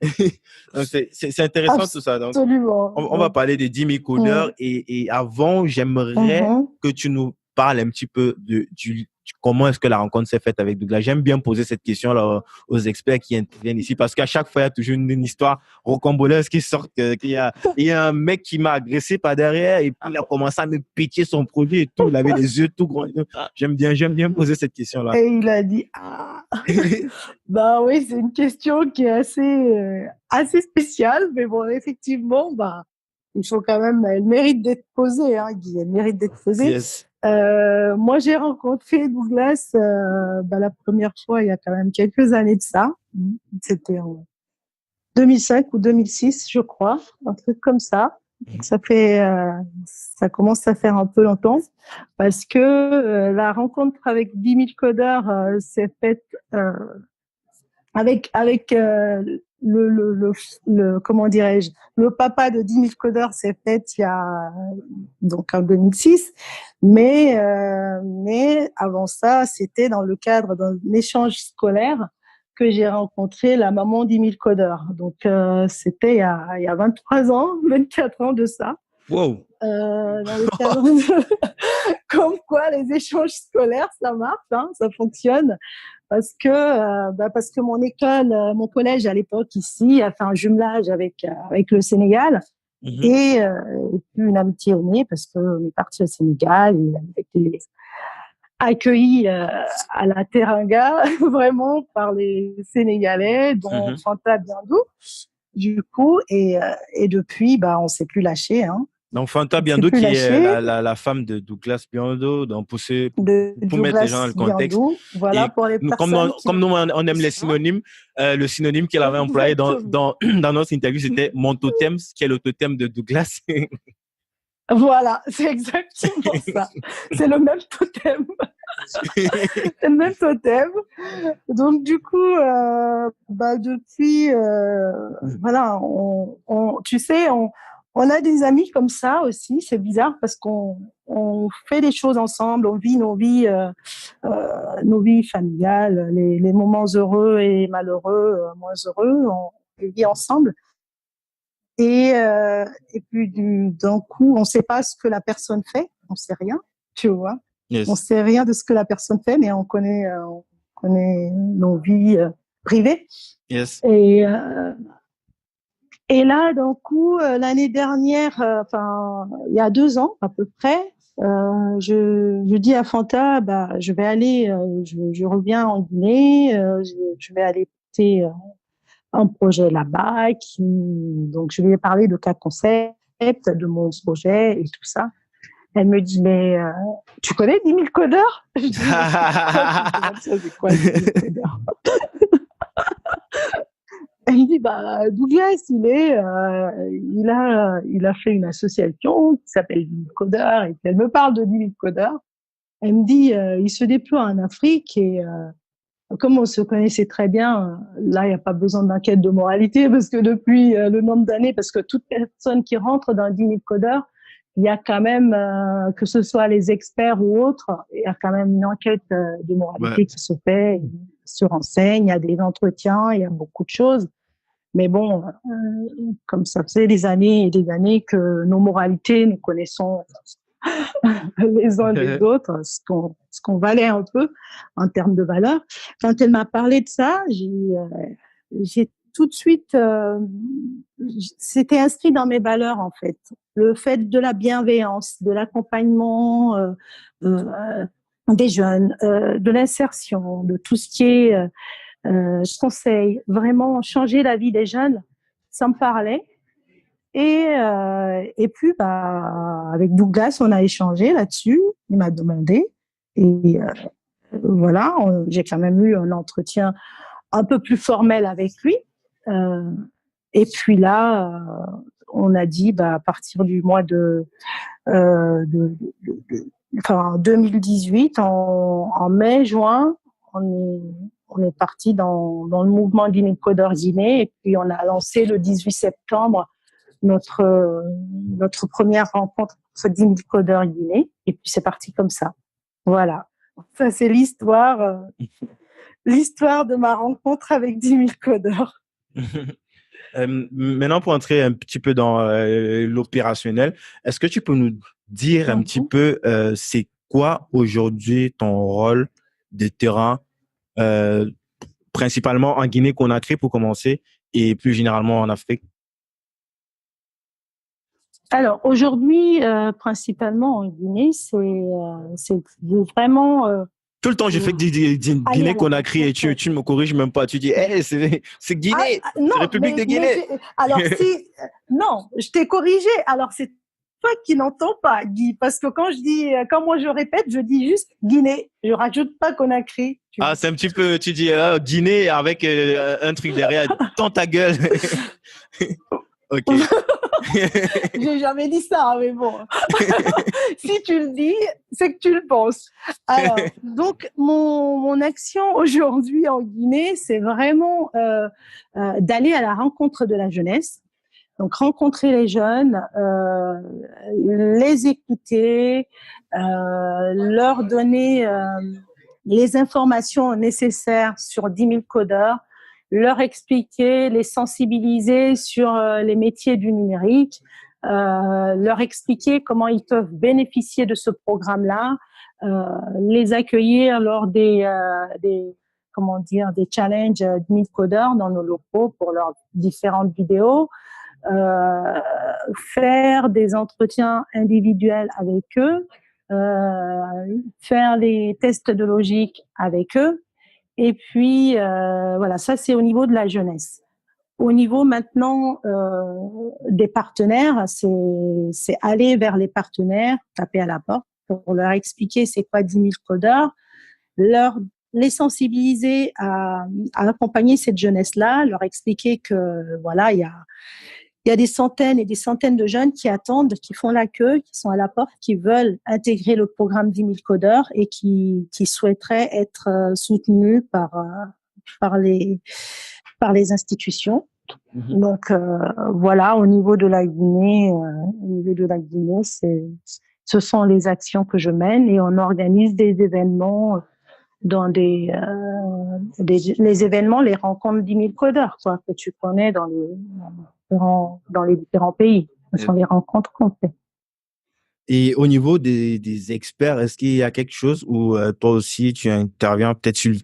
Speaker 4: c'est intéressant tout ça. Donc, on va parler des 10 000 codeurs et avant, j'aimerais que tu nous parles un petit peu de comment est-ce que la rencontre s'est faite avec Douglas. J'aime bien poser cette question là aux experts qui interviennent ici parce qu'à chaque fois, il y a toujours une histoire rocambolesque qui sort. Il y a un mec qui m'a agressé par derrière et puis il a commencé à me piquer son produit et tout. Il avait les yeux tout grands. J'aime bien poser cette question là.
Speaker 3: Et il a dit bah oui, c'est une question qui est assez spéciale, mais bon, effectivement, il faut quand même, elle mérite d'être posée, hein, Guy, elle mérite d'être posée.
Speaker 4: Yes.
Speaker 3: Moi, j'ai rencontré Douglas la première fois il y a quand même quelques années de ça. C'était en 2005 ou 2006, je crois, un truc comme ça. Ça commence à faire un peu longtemps parce que la rencontre avec 10 000 codeurs s'est faite avec le comment dirais-je, le papa de 10 000 codeurs s'est fait donc en 2006, mais avant ça, c'était dans le cadre d'un échange scolaire que j'ai rencontré la maman d'10 000 codeurs. Donc c'était il y a 23 ans, 24 ans de ça.
Speaker 4: Wow.
Speaker 3: Dans le cadre comme quoi les échanges scolaires, ça marche, hein, ça fonctionne. Parce que mon école, mon collège à l'époque ici a fait un jumelage avec le Sénégal et puis une amitié est née parce qu'on est parti au Sénégal et on a été accueillis à la Teranga vraiment par les Sénégalais dont Fanta Biandou du coup et depuis on s'est plus lâché, hein.
Speaker 4: Donc, Fanta
Speaker 3: Je ne suis
Speaker 4: Biando,
Speaker 3: plus
Speaker 4: qui est
Speaker 3: lâchée.
Speaker 4: La femme de Douglas Biando, donc
Speaker 3: De
Speaker 4: pour mettre les gens dans
Speaker 3: Douglas
Speaker 4: le contexte.
Speaker 3: Biando. Voilà
Speaker 4: Et
Speaker 3: pour les personnes qui
Speaker 4: comme nous,
Speaker 3: ne
Speaker 4: on aime les
Speaker 3: connaissent pas.
Speaker 4: synonymes, le synonyme qu'il avait employé
Speaker 3: Exactement.
Speaker 4: dans notre interview, c'était mon totem, qui est le totem de Douglas.
Speaker 3: Voilà, c'est exactement ça. C'est le même totem. C'est le même totem. Donc, du coup, depuis, voilà, tu sais, on a des amis comme ça aussi. C'est bizarre parce qu'on fait des choses ensemble, on vit nos vies familiales, les moments heureux et malheureux, moins heureux, on les vit ensemble. Et puis, d'un coup, on ne sait pas ce que la personne fait, on ne sait rien, tu vois. On ne
Speaker 4: Yes.
Speaker 3: sait rien de ce que la personne fait, mais on connaît nos vies privées.
Speaker 4: Yes.
Speaker 3: Et là, d'un coup, l'année dernière, il y a 2 ans à peu près, je dis à Fanta, je vais aller, je reviens en Guinée, je vais aller porter un projet là-bas. Donc, je lui ai parlé de cas concept, de mon projet et tout ça. Elle me dit, mais tu connais 10 000 codeurs? Je dis, mais c'est quoi 10 000 codeurs? Elle me dit, Douglas, il a fait une association qui s'appelle 10 000 codeurs. Et puis elle me parle de 10 000 codeurs. Elle me dit, il se déploie en Afrique et comme on se connaissait très bien, là, il n'y a pas besoin d'enquête de moralité parce que depuis le nombre d'années, parce que toute personne qui rentre dans 10 000 codeurs, il y a quand même, que ce soit les experts ou autres, il y a quand même une enquête de moralité qui se fait, se renseigne, il y a des entretiens, il y a beaucoup de choses. Mais bon, comme ça faisait des années et des années que nos moralités, nous connaissons les uns des autres, ce qu'on valait un peu en termes de valeur. Quand elle m'a parlé de ça, j'ai tout de suite, c'était inscrit dans mes valeurs en fait. Le fait de la bienveillance, de l'accompagnement des jeunes, de l'insertion, de tout ce qui est conseil, vraiment changer la vie des jeunes, ça me parlait. Et puis, avec Douglas, on a échangé là-dessus. Il m'a demandé. Et voilà, j'ai quand même eu un entretien un peu plus formel avec lui. Et puis là, on a dit, à partir du mois enfin, 2018, en mai, juin, on est parti dans le mouvement d'Unicodeur Guinée. Et puis, on a lancé le 18 septembre notre première rencontre entre 10 000 codeurs Guinée. Et puis, c'est parti comme ça. Voilà. Ça, c'est l'histoire de ma rencontre avec 10 000 codeurs.
Speaker 4: Maintenant, pour entrer un petit peu dans l'opérationnel, est-ce que tu peux nous dire un petit peu c'est quoi aujourd'hui ton rôle de terrain, principalement en Guinée-Conakry pour commencer et plus généralement en Afrique?
Speaker 3: Alors, aujourd'hui, principalement en Guinée, c'est vraiment...
Speaker 4: Tout le temps, je fais que Guinée-Conakry et tu ne me corriges même pas. Tu dis, hey, c'est Guinée, c'est République de Guinée.
Speaker 3: Alors, non, je t'ai corrigé. Alors, c'est toi qui n'entends pas, Guy, parce que quand moi je répète, je dis juste Guinée. Je rajoute pas Conakry.
Speaker 4: C'est un petit peu, tu dis Guinée avec un truc derrière, dans ta gueule. Ok.
Speaker 3: J'ai jamais dit ça, mais bon. Si tu le dis, c'est que tu le penses. Alors, donc, mon action aujourd'hui en Guinée, c'est vraiment d'aller à la rencontre de la jeunesse. Donc, rencontrer les jeunes, les écouter, leur donner les informations nécessaires sur 10 000 codeurs, leur expliquer, les sensibiliser sur les métiers du numérique, leur expliquer comment ils peuvent bénéficier de ce programme-là, les accueillir lors des challenges 10 000 codeurs dans nos locaux pour leurs différentes vidéos, faire des entretiens individuels avec eux, faire les tests de logique avec eux. Et puis, voilà, ça, c'est au niveau de la jeunesse. au niveau maintenant des partenaires, c'est aller vers les partenaires, taper à la porte pour leur expliquer c'est quoi 10 000 codeurs, les sensibiliser à accompagner cette jeunesse-là, leur expliquer que voilà, il y a des centaines et des centaines de jeunes qui attendent, qui font la queue, qui sont à la porte, qui veulent intégrer le programme 10 000 codeurs et qui souhaiteraient être soutenus par les institutions. Mmh. Donc voilà, au niveau de la Guinée, ce sont les actions que je mène et on organise des événements dans les événements, les rencontres 10 000 codeurs, quoi, que tu connais dans les différents pays. Ce sont les rencontres qu'on fait.
Speaker 4: Et au niveau des experts, est-ce qu'il y a quelque chose où toi aussi tu interviens peut-être sur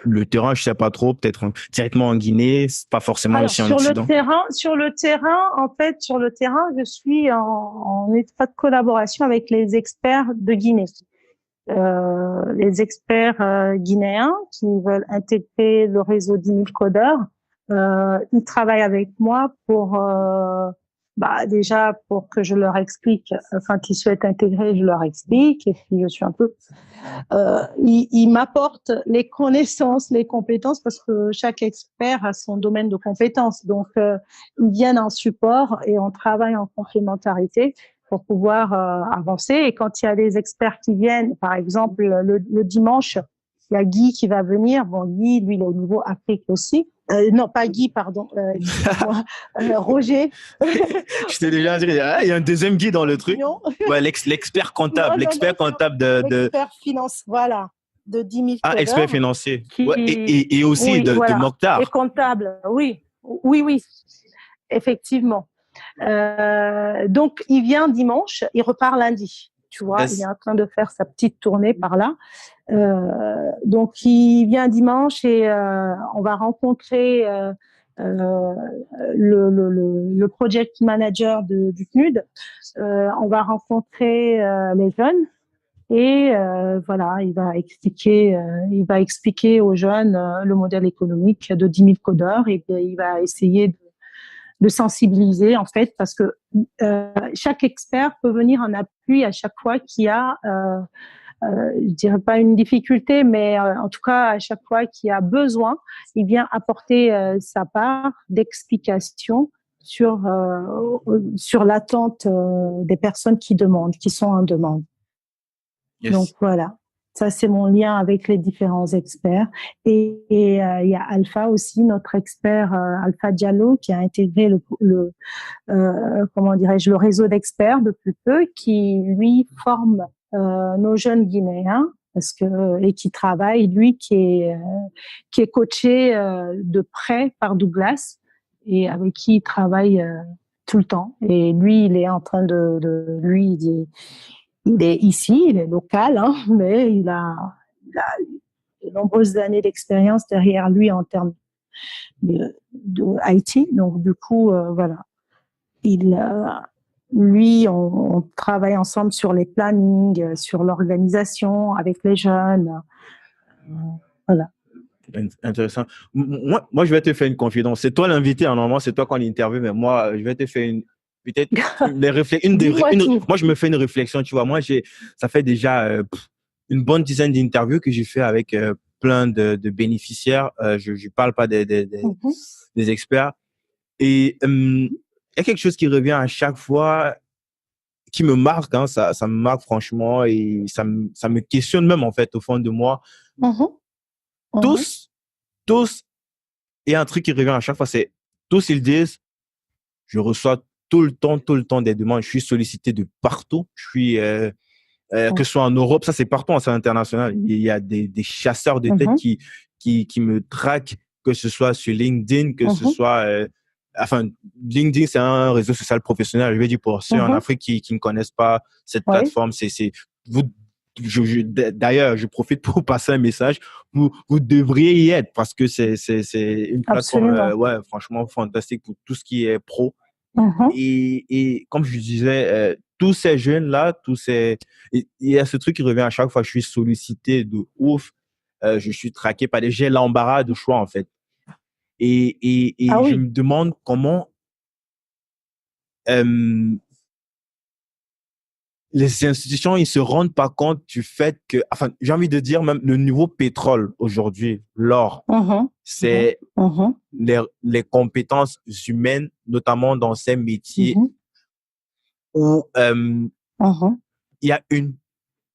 Speaker 4: le terrain, je sais pas trop, peut-être directement en Guinée, pas forcément aussi en Occident?
Speaker 3: Sur le terrain, je suis en étroite collaboration avec les experts de Guinée. Les experts guinéens qui veulent intégrer le réseau 10 000 codeurs, ils travaillent avec moi pour déjà pour que je leur explique, enfin qu'ils souhaitent intégrer, je leur explique et puis je suis un peu ils m'apportent les connaissances, les compétences parce que chaque expert a son domaine de compétences, donc ils viennent en support et on travaille en complémentarité pour pouvoir avancer. Et quand il y a des experts qui viennent, par exemple le dimanche, il y a Guy qui va venir. Bon, Guy, lui, il est au niveau Afrique aussi. Non, pas Guy, pardon. Roger.
Speaker 4: Je t'ai déjà dit, il y a un deuxième Guy dans le truc. Ouais, l'expert comptable, l'expert comptable de.
Speaker 3: L'expert finance, voilà, de 10 000
Speaker 4: Ah, expert financier. Ouais, et aussi oui, de Mokhtar.
Speaker 3: Et comptable, oui, effectivement. Donc, il vient dimanche, il repart lundi. Tu vois, il est en train de faire sa petite tournée par là. Donc, il vient dimanche et on va rencontrer le project manager du CNUD. On va rencontrer les jeunes et voilà, il va expliquer aux jeunes le modèle économique de 10 000 codeurs et il va essayer de sensibiliser en fait parce que chaque expert peut venir en appui à chaque fois qu'il y a je dirais pas une difficulté mais en tout cas à chaque fois qu'il y a besoin, il vient apporter sa part d'explication sur l'attente des personnes qui sont en demande. Yes. Donc voilà. Ça, c'est mon lien avec les différents experts. Et il y a Alpha aussi, notre expert Alpha Diallo, qui a intégré le réseau d'experts depuis peu, qui lui forme nos jeunes Guinéens et qui travaille, lui, qui est coaché de près par Douglas et avec qui il travaille tout le temps. Et lui, il est en train il est ici, il est local, hein, mais il a de nombreuses années d'expérience derrière lui en termes de IT. Donc, du coup, voilà. Lui, on travaille ensemble sur les plannings, sur l'organisation avec les jeunes. Voilà.
Speaker 4: Intéressant. Moi, je vais te faire une confidence. C'est toi l'invité, hein, normalement, c'est toi qu'on interviewe, mais moi, je vais te faire moi, je me fais une réflexion, tu vois. Moi, ça fait déjà une bonne dizaine d'interviews que j'ai fait avec plein de bénéficiaires. Je parle pas des experts. Et il y a quelque chose qui revient à chaque fois, qui me marque, hein, ça me marque franchement et ça me questionne même, en fait, au fond de moi. Tous, il y a un truc qui revient à chaque fois, c'est tous, ils disent, je reçois tout le temps des demandes. Je suis sollicité de partout. Je suis, que ce soit en Europe, ça c'est partout, c'est international. Il y a des chasseurs de tête qui me traquent, que ce soit sur LinkedIn, que ce soit, LinkedIn, c'est un réseau social professionnel. Je vais dire pour ceux en Afrique qui ne connaissent pas cette plateforme, d'ailleurs, je profite pour passer un message. Vous devriez y être parce que c'est une plateforme, franchement fantastique pour tout ce qui est pro. Et comme je disais, tous ces jeunes-là, il y a ce truc qui revient à chaque fois. Je suis sollicité de ouf. Je suis traqué par j'ai l'embarras de choix, en fait. Et
Speaker 3: Ah
Speaker 4: je
Speaker 3: oui.
Speaker 4: me demande comment euh, les institutions, ils se rendent pas compte du fait que, enfin, j'ai envie de dire même le nouveau pétrole aujourd'hui, l'or,
Speaker 3: Mhm, mhm,
Speaker 4: c'est
Speaker 3: mhm,
Speaker 4: les compétences humaines, notamment dans ces métiers
Speaker 3: mhm,
Speaker 4: où
Speaker 3: mhm.
Speaker 4: il y a une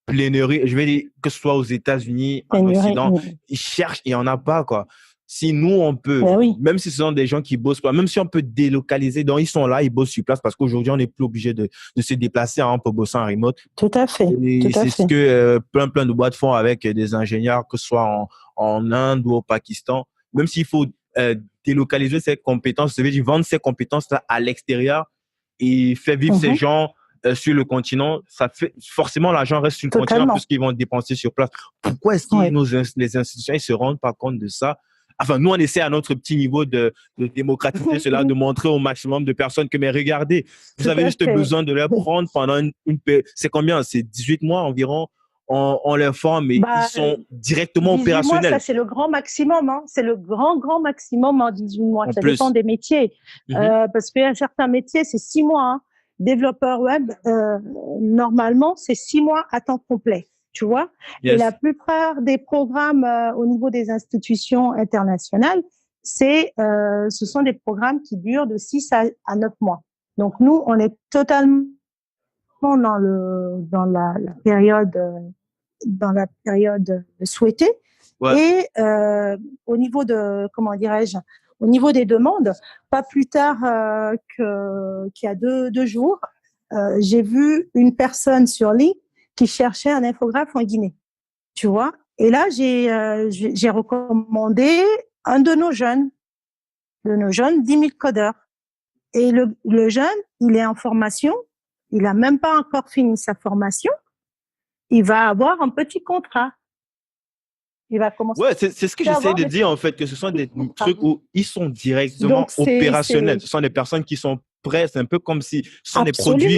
Speaker 4: plénérie, je vais dire que ce soit aux États-Unis, en
Speaker 3: Pénurie.
Speaker 4: Occident, ils cherchent, il n'y en a pas, quoi. Si nous, on peut,
Speaker 3: Ben oui,
Speaker 4: même si ce sont des gens qui bossent pas, même si on peut délocaliser, donc ils sont là, ils bossent sur place parce qu'aujourd'hui, on n'est plus obligé de se déplacer, hein, on peut bosser en remote.
Speaker 3: tout à fait, tout
Speaker 4: Et
Speaker 3: à
Speaker 4: c'est ce
Speaker 3: fait.
Speaker 4: que plein de boîtes font avec des ingénieurs, que ce soit en Inde ou au Pakistan. Même s'il faut euh, délocaliser ces compétences, ça veut dire vendre ces compétences-là à l'extérieur et faire vivre ces
Speaker 3: Mhm,
Speaker 4: gens sur le continent, ça fait forcément l'argent reste sur le continent
Speaker 3: totalement.
Speaker 4: puisqu'ils vont dépenser sur place. Pourquoi est-ce que
Speaker 3: Oui.
Speaker 4: les institutions ne se rendent pas compte de ça? Enfin, nous, on essaie à notre petit niveau de démocratiser cela, de montrer au maximum de personnes que, mais regardez, vous
Speaker 3: Tout
Speaker 4: avez
Speaker 3: à
Speaker 4: juste
Speaker 3: fait.
Speaker 4: besoin de les prendre pendant c'est combien? C'est 18 mois environ. On les forme et ils
Speaker 3: Bah,
Speaker 4: sont directement
Speaker 3: 18 mois, ça
Speaker 4: opérationnels.
Speaker 3: c'est le grand maximum. Hein. C'est le grand maximum en 18 mois.
Speaker 4: En
Speaker 3: Ça dépend
Speaker 4: plus.
Speaker 3: des métiers. Parce qu'il y a certains métiers, c'est 6 mois. Hein. Développeur web, normalement, c'est 6 mois à temps complet. Tu vois. Et la
Speaker 4: Yes.
Speaker 3: plupart des programmes au niveau des institutions internationales, ce sont des programmes qui durent de 6 à 9 mois. Donc nous, on est totalement dans la période souhaitée.
Speaker 4: Ouais.
Speaker 3: Et au niveau de, comment dirais-je, au niveau des demandes, pas plus tard qu'il y a deux jours, j'ai vu une personne sur LinkedIn qui cherchait un infographe en Guinée. Tu vois. Et là, j'ai recommandé un de nos jeunes, 10 000 codeurs. Et le jeune, il est en formation, il a même pas encore fini sa formation, il va avoir un petit contrat. Il va commencer
Speaker 4: Ouais, c'est ce que
Speaker 3: à
Speaker 4: j'essaie
Speaker 3: avoir
Speaker 4: de
Speaker 3: des
Speaker 4: dire, en fait, que ce sont
Speaker 3: petits
Speaker 4: des
Speaker 3: contrats.
Speaker 4: trucs où ils sont directement
Speaker 3: Donc,
Speaker 4: opérationnels. Ce sont des personnes qui sont prêtes. C'est un peu comme si ce sont des produits,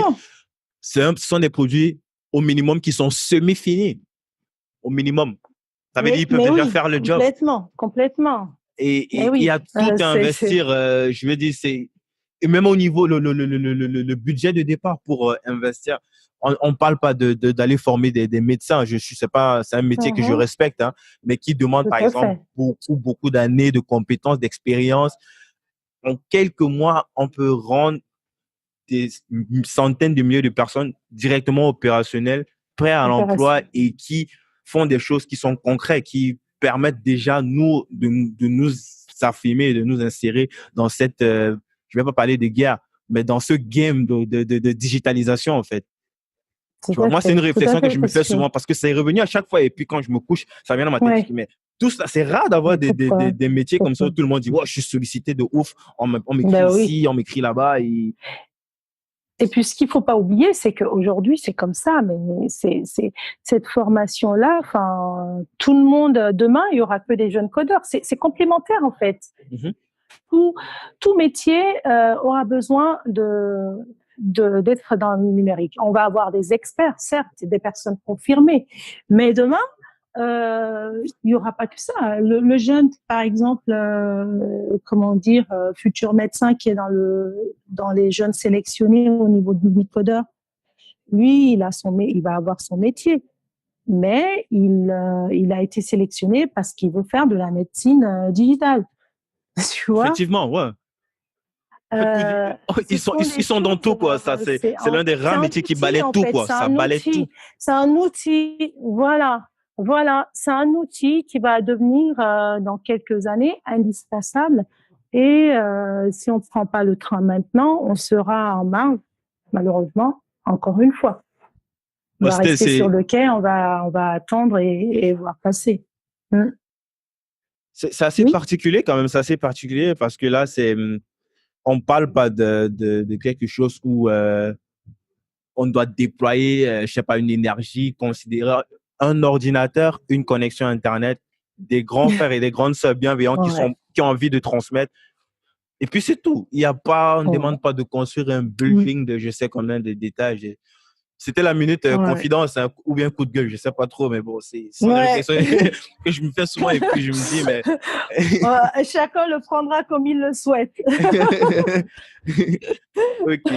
Speaker 3: absolument.
Speaker 4: ce sont des produits au minimum qui sont semi-finis. Au minimum. Ça veut dire qu'ils peuvent
Speaker 3: Mais
Speaker 4: déjà
Speaker 3: oui,
Speaker 4: faire le job.
Speaker 3: complètement. Mais
Speaker 4: Et il y
Speaker 3: oui,
Speaker 4: a tout à investir. Je veux dire, et même au niveau, le budget de départ pour investir. On parle pas d'aller former des médecins. Je sais pas, c'est un métier que je respecte, hein, mais qui demande,
Speaker 3: tout
Speaker 4: par
Speaker 3: à
Speaker 4: exemple,
Speaker 3: fait.
Speaker 4: beaucoup d'années de compétences, d'expérience. En quelques mois, on peut rendre des centaines de milliers de personnes directement opérationnelles, prêts à l'emploi
Speaker 3: Opération.
Speaker 4: et qui font des choses qui sont concrètes, qui permettent déjà de nous affirmer et de nous insérer dans cette, je vais pas parler de guerre, mais dans ce game de digitalisation, en fait. Tu vois, moi, c'est une
Speaker 3: Tout à
Speaker 4: réflexion que
Speaker 3: fait,
Speaker 4: je me
Speaker 3: parce
Speaker 4: fais
Speaker 3: que,
Speaker 4: souvent parce que c'est revenu à chaque fois. Et puis, quand je me couche, ça vient dans ma tête. Je dis,
Speaker 3: ouais,
Speaker 4: mais tout ça, c'est rare d'avoir
Speaker 3: pourquoi?
Speaker 4: des métiers comme ça où
Speaker 3: Pourquoi?
Speaker 4: tout le monde dit, ouais, je suis sollicité de ouf. On m'écrit
Speaker 3: Ben oui.
Speaker 4: ici, on m'écrit là-bas.
Speaker 3: Et puis, ce qu'il faut pas oublier, c'est qu'aujourd'hui, c'est comme ça, mais cette formation-là, enfin, tout le monde, demain, il y aura que des jeunes codeurs. C'est complémentaire, en fait.
Speaker 4: Mhm.
Speaker 3: Tout métier aura besoin d'être dans le numérique. On va avoir des experts, certes, des personnes confirmées, mais demain, il n'y aura pas que ça. Le jeune, par exemple, comment dire, futur médecin qui est dans les jeunes sélectionnés au niveau du Unicodeur, lui, il va avoir son métier, mais il a été sélectionné parce qu'il veut faire de la médecine digitale. Tu vois?
Speaker 4: Effectivement, ouais.
Speaker 3: Ce sont
Speaker 4: Ils
Speaker 3: des
Speaker 4: sont dans
Speaker 3: choses,
Speaker 4: tout, quoi. Ça, c'est l'un des
Speaker 3: c'est
Speaker 4: rares
Speaker 3: un
Speaker 4: métiers qui
Speaker 3: outil
Speaker 4: balaie
Speaker 3: en
Speaker 4: tout,
Speaker 3: fait,
Speaker 4: quoi. Ça balaie tout.
Speaker 3: c'est un outil, voilà, c'est un outil qui va devenir dans quelques années indispensable. Et si on ne prend pas le train maintenant, on sera en marge, malheureusement, encore une fois. On
Speaker 4: Ouais,
Speaker 3: va rester sur le quai, on va attendre et voir passer.
Speaker 4: c'est assez
Speaker 3: Oui,
Speaker 4: particulier quand même. C'est assez particulier parce que là, on parle pas de quelque chose où on doit déployer, je sais pas, une énergie, considérer un ordinateur, une connexion Internet, des grands frères et des grandes sœurs bienveillants
Speaker 3: ouais,
Speaker 4: qui ont envie de transmettre. Et puis c'est tout. Il y a pas, on ne
Speaker 3: ouais.
Speaker 4: demande pas de construire un building de je sais combien d'étages. C'était la minute
Speaker 3: Ouais.
Speaker 4: confidence hein, ou bien coup de gueule, je sais pas trop, mais bon, c'est une réflexion que je me fais souvent et puis je me dis, mais.
Speaker 3: Chacun le prendra comme il le souhaite.
Speaker 4: Ok.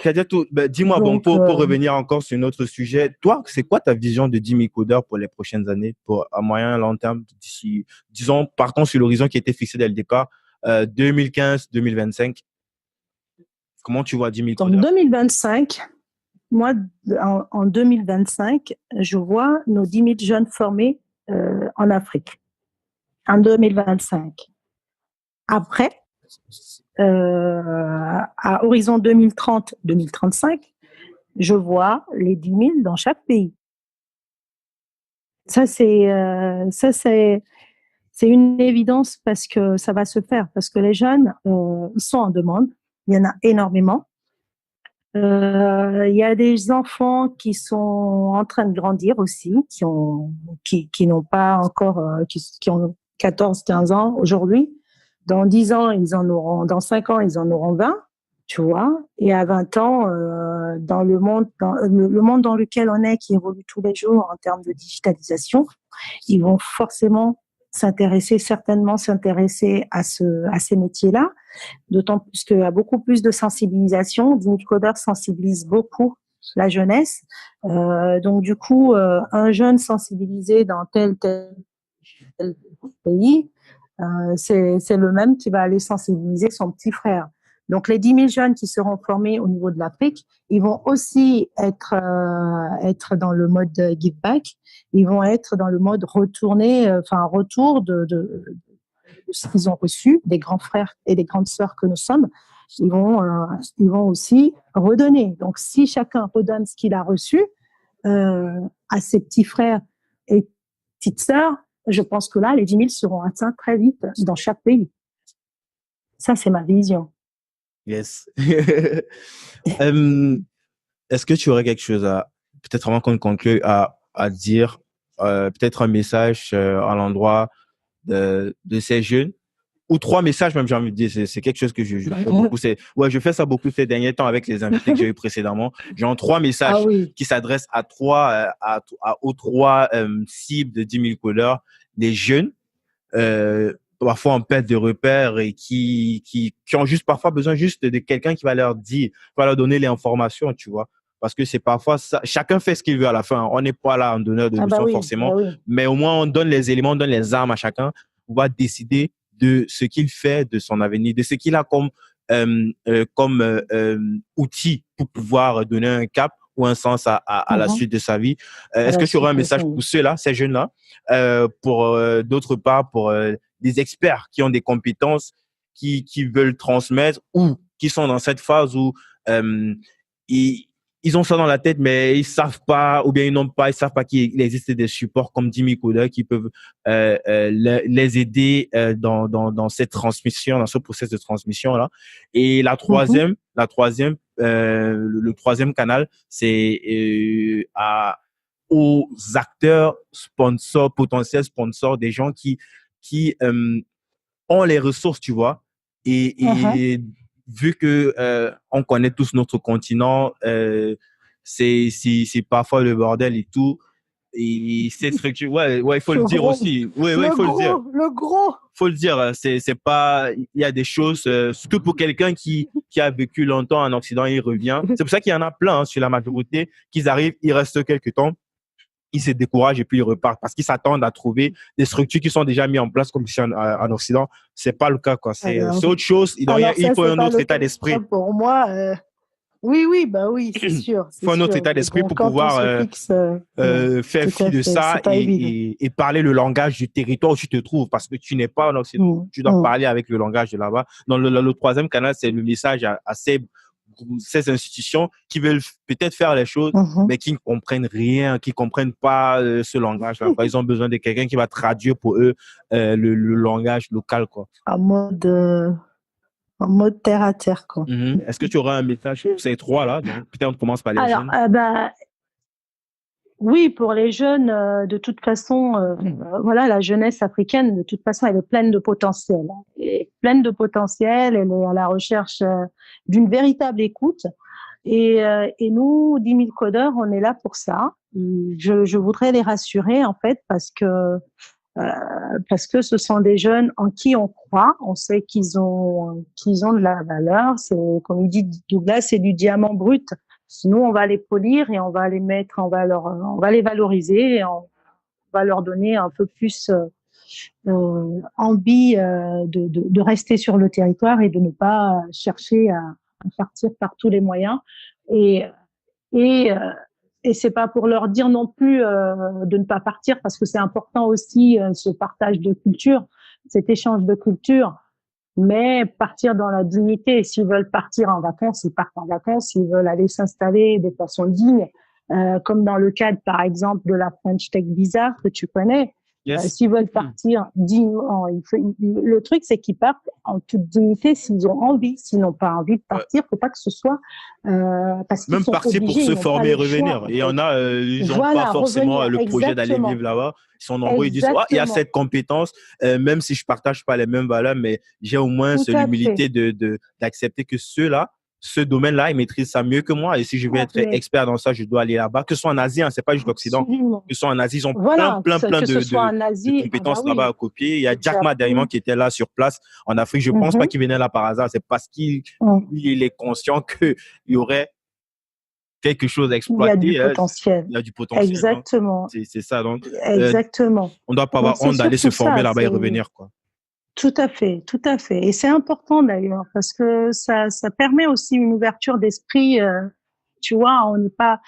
Speaker 4: Kadiatou, dis-moi, bon,
Speaker 3: Donc,
Speaker 4: pour revenir encore sur notre sujet, toi, c'est quoi ta vision de Jimmy Coder pour les prochaines années, pour à moyen et long terme, d'ici, disons, partons sur l'horizon qui était fixé dès le départ, 2015-2025. Comment tu vois Jimmy
Speaker 3: en
Speaker 4: Coder?
Speaker 3: 2025, moi, en 2025, je vois nos 10 000 jeunes formés en Afrique. En 2025. Après, à horizon 2030-2035, je vois les 10 000 dans chaque pays. Ça, c'est une évidence parce que ça va se faire, parce que les jeunes, ils sont en demande. Il y en a énormément. Il y a des enfants qui sont en train de grandir aussi, qui n'ont pas encore, qui ont 14, 15 ans aujourd'hui. Dans 10 ans, dans 5 ans, ils en auront 20, tu vois. Et à 20 ans, dans le monde dans lequel on est, qui évolue tous les jours en termes de digitalisation, ils vont forcément certainement s'intéresser à ces métiers-là. D'autant plus qu'il y a beaucoup plus de sensibilisation. Jimmy Coder sensibilise beaucoup la jeunesse. Donc, du coup, un jeune sensibilisé dans tel pays, c'est le même qui va aller sensibiliser son petit frère. Donc, les 10 000 jeunes qui seront formés au niveau de l'Afrique, ils vont aussi être dans le mode give back. Ils vont être dans le mode retour de ce qu'ils ont reçu des grands frères et des grandes sœurs que nous sommes. Ils vont aussi redonner. Donc, si chacun redonne ce qu'il a reçu à ses petits frères et petites sœurs, je pense que là, les 10 000 seront atteints très vite dans chaque pays. Ça, c'est ma vision.
Speaker 4: Yes. Est-ce que tu aurais quelque chose peut-être avant qu'on conclue, à dire, peut-être un message à l'endroit de ces jeunes, ou 3 messages même, j'ai envie de dire, c'est quelque chose que je fais beaucoup. Je fais ça beaucoup ces derniers temps avec les invités que j'ai eu précédemment. J'ai 3 messages qui s'adressent aux 3 cibles de 10 000 codeurs, les jeunes, parfois en perte de repères et qui ont juste parfois besoin juste de quelqu'un qui va leur dire, va leur donner l'information, tu vois. Parce que c'est parfois ça, chacun fait ce qu'il veut à la fin. On n'est pas là en donneur de leçons forcément, mais au moins on donne les éléments, on donne les armes à chacun pour pouvoir décider de ce qu'il fait, de son avenir, de ce qu'il a comme outil pour pouvoir donner un cap ou un sens à la suite de sa vie. Est-ce que tu aurais un message pour ceux-là, ces jeunes-là, pour d'autre part, pour des experts qui ont des compétences, qui veulent transmettre ou qui sont dans cette phase où ils ont ça dans la tête, mais ils savent pas, ou bien ils savent pas qu'il existe des supports comme Jimmy Coder qui peuvent les aider dans cette transmission, dans ce processus de transmission là. Et le troisième canal, c'est aux acteurs sponsors, potentiels sponsors, des gens qui ont les ressources, tu vois, et vu que on connaît tous notre continent, c'est parfois le bordel et tout, et cette structure, il faut le dire aussi, il faut le dire. Faut le dire, c'est pas, il y a des choses, surtout pour quelqu'un qui a vécu longtemps en Occident, il revient. C'est pour ça qu'il y en a plein sur la majorité, qu'ils arrivent, ils restent quelques temps, ils se découragent et puis ils repartent parce qu'ils s'attendent à trouver des structures qui sont déjà mises en place comme ici en Occident. C'est pas le cas, quoi. C'est autre chose. Il faut un autre état d'esprit.
Speaker 3: Pour moi, oui, c'est sûr.
Speaker 4: Il faut un autre état d'esprit pour pouvoir faire fi de ça et parler le langage du territoire où tu te trouves parce que tu n'es pas en Occident. Tu dois parler avec le langage de là-bas. Dans le troisième canal, c'est le message à ces institutions qui veulent peut-être faire les choses, mais qui ne comprennent rien, qui ne comprennent pas ce langage-là. Ils ont besoin de quelqu'un qui va traduire pour eux le langage local, quoi.
Speaker 3: En mode terre à terre, quoi.
Speaker 4: Est-ce que tu auras un message pour ces 3-là? Peut-être on commence par les jeunes.
Speaker 3: Oui, pour les jeunes, de toute façon, la jeunesse africaine, de toute façon, elle est pleine de potentiel. Elle est à la recherche d'une véritable écoute. Et nous, 10 000 codeurs, on est là pour ça. Je voudrais les rassurer, en fait, parce que ce sont des jeunes en qui on croit. On sait qu'ils ont de la valeur. C'est, comme il dit Douglas, c'est du diamant brut. Sinon, on va les polir et on va les mettre, on va les valoriser et on va leur donner un peu plus envie de rester sur le territoire et de ne pas chercher à partir par tous les moyens. Et et et c'est pas pour leur dire non plus de ne pas partir, parce que c'est important aussi ce partage de culture, cet échange de culture, mais partir dans la dignité. S'ils veulent partir en vacances, ils partent en vacances. S'ils veulent aller s'installer de façon digne, comme dans le cadre, par exemple, de la French Tech Visa que tu connais.
Speaker 4: Yes.
Speaker 3: S'ils veulent partir dignement, le truc, c'est qu'ils partent en toute dignité s'ils ont envie. S'ils n'ont pas envie de partir, faut pas que ce soit parce qu'ils
Speaker 4: Même
Speaker 3: sont
Speaker 4: partir
Speaker 3: obligés,
Speaker 4: pour se
Speaker 3: ils n'ont pas
Speaker 4: former et
Speaker 3: le choix,
Speaker 4: revenir.
Speaker 3: en
Speaker 4: Et il y en
Speaker 3: fait.
Speaker 4: a, ils n'ont
Speaker 3: Voilà,
Speaker 4: pas forcément
Speaker 3: revenir,
Speaker 4: le projet d'aller
Speaker 3: exactement.
Speaker 4: vivre là-bas. Ils sont nombreux, ils disent, oh, il y a
Speaker 3: Exactement.
Speaker 4: cette compétence, même si je partage pas les mêmes valeurs, mais j'ai au moins
Speaker 3: Tout à fait.
Speaker 4: l'humilité d'accepter que ceux-là, ce domaine-là, ils maîtrisent ça mieux que moi. Et si je veux être
Speaker 3: Mais
Speaker 4: expert dans ça, je dois aller là-bas. Que ce soit en Asie, hein, c'est pas juste l'Occident.
Speaker 3: absolument.
Speaker 4: Que ce soit en Asie, ils ont
Speaker 3: Voilà,
Speaker 4: plein
Speaker 3: que ce soit en
Speaker 4: de
Speaker 3: Asie, ah bah
Speaker 4: compétences là-bas
Speaker 3: oui,
Speaker 4: à copier. Il y a
Speaker 3: au
Speaker 4: Jack Ma
Speaker 3: Japon.
Speaker 4: qui était là sur place en Afrique. Je pense pas qu'il venait là par hasard. C'est parce qu'il il est conscient qu'il y aurait quelque chose à
Speaker 3: Il y a du
Speaker 4: exploiter.
Speaker 3: potentiel.
Speaker 4: Il y a du potentiel.
Speaker 3: Exactement.
Speaker 4: C'est ça. Donc,
Speaker 3: Exactement.
Speaker 4: on doit pas
Speaker 3: Donc,
Speaker 4: avoir
Speaker 3: c'est
Speaker 4: honte d'aller se
Speaker 3: surtout
Speaker 4: former
Speaker 3: ça.
Speaker 4: là-bas et revenir, quoi.
Speaker 3: Tout à fait, tout à fait. Et c'est important d'ailleurs, parce que ça permet aussi une ouverture d'esprit. Tu vois, on n'est pas.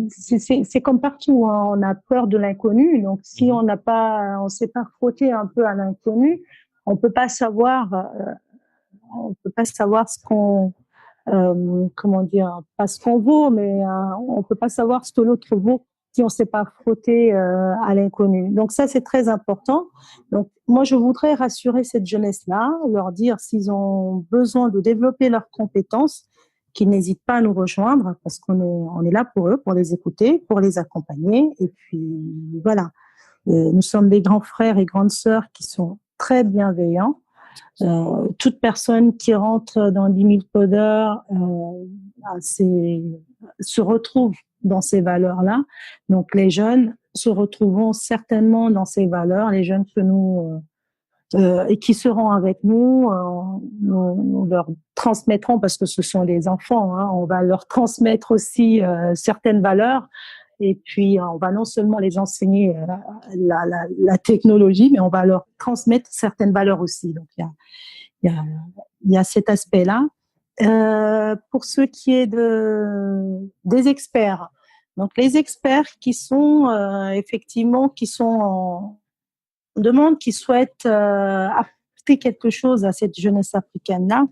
Speaker 3: C'est comme partout, hein, on a peur de l'inconnu. Donc, si on s'est pas frotté un peu à l'inconnu, on peut pas savoir. On peut pas savoir ce qu'on. Comment dire, pas ce qu'on vaut, mais on peut pas savoir ce que l'autre vaut si on s'est pas frotté à l'inconnu. Donc ça, c'est très important. Donc moi, je voudrais rassurer cette jeunesse-là, leur dire s'ils ont besoin de développer leurs compétences, qu'ils n'hésitent pas à nous rejoindre, parce on est là pour eux, pour les écouter, pour les accompagner. Et puis voilà, nous sommes des grands frères et grandes sœurs qui sont très bienveillants. Toute personne qui rentre dans 10 000 codeurs se retrouve dans ces valeurs-là. Donc, les jeunes se retrouveront certainement dans ces valeurs. Les jeunes que nous et qui seront avec nous, nous leur transmettrons, parce que ce sont des enfants, hein, on va leur transmettre aussi certaines valeurs. Et puis, on va non seulement les enseigner la technologie, mais on va leur transmettre certaines valeurs aussi. Donc, il y a cet aspect-là. Pour ce qui est des experts, donc les experts qui sont effectivement qui sont en demande, qui souhaitent apporter quelque chose à cette jeunesse africaine-là,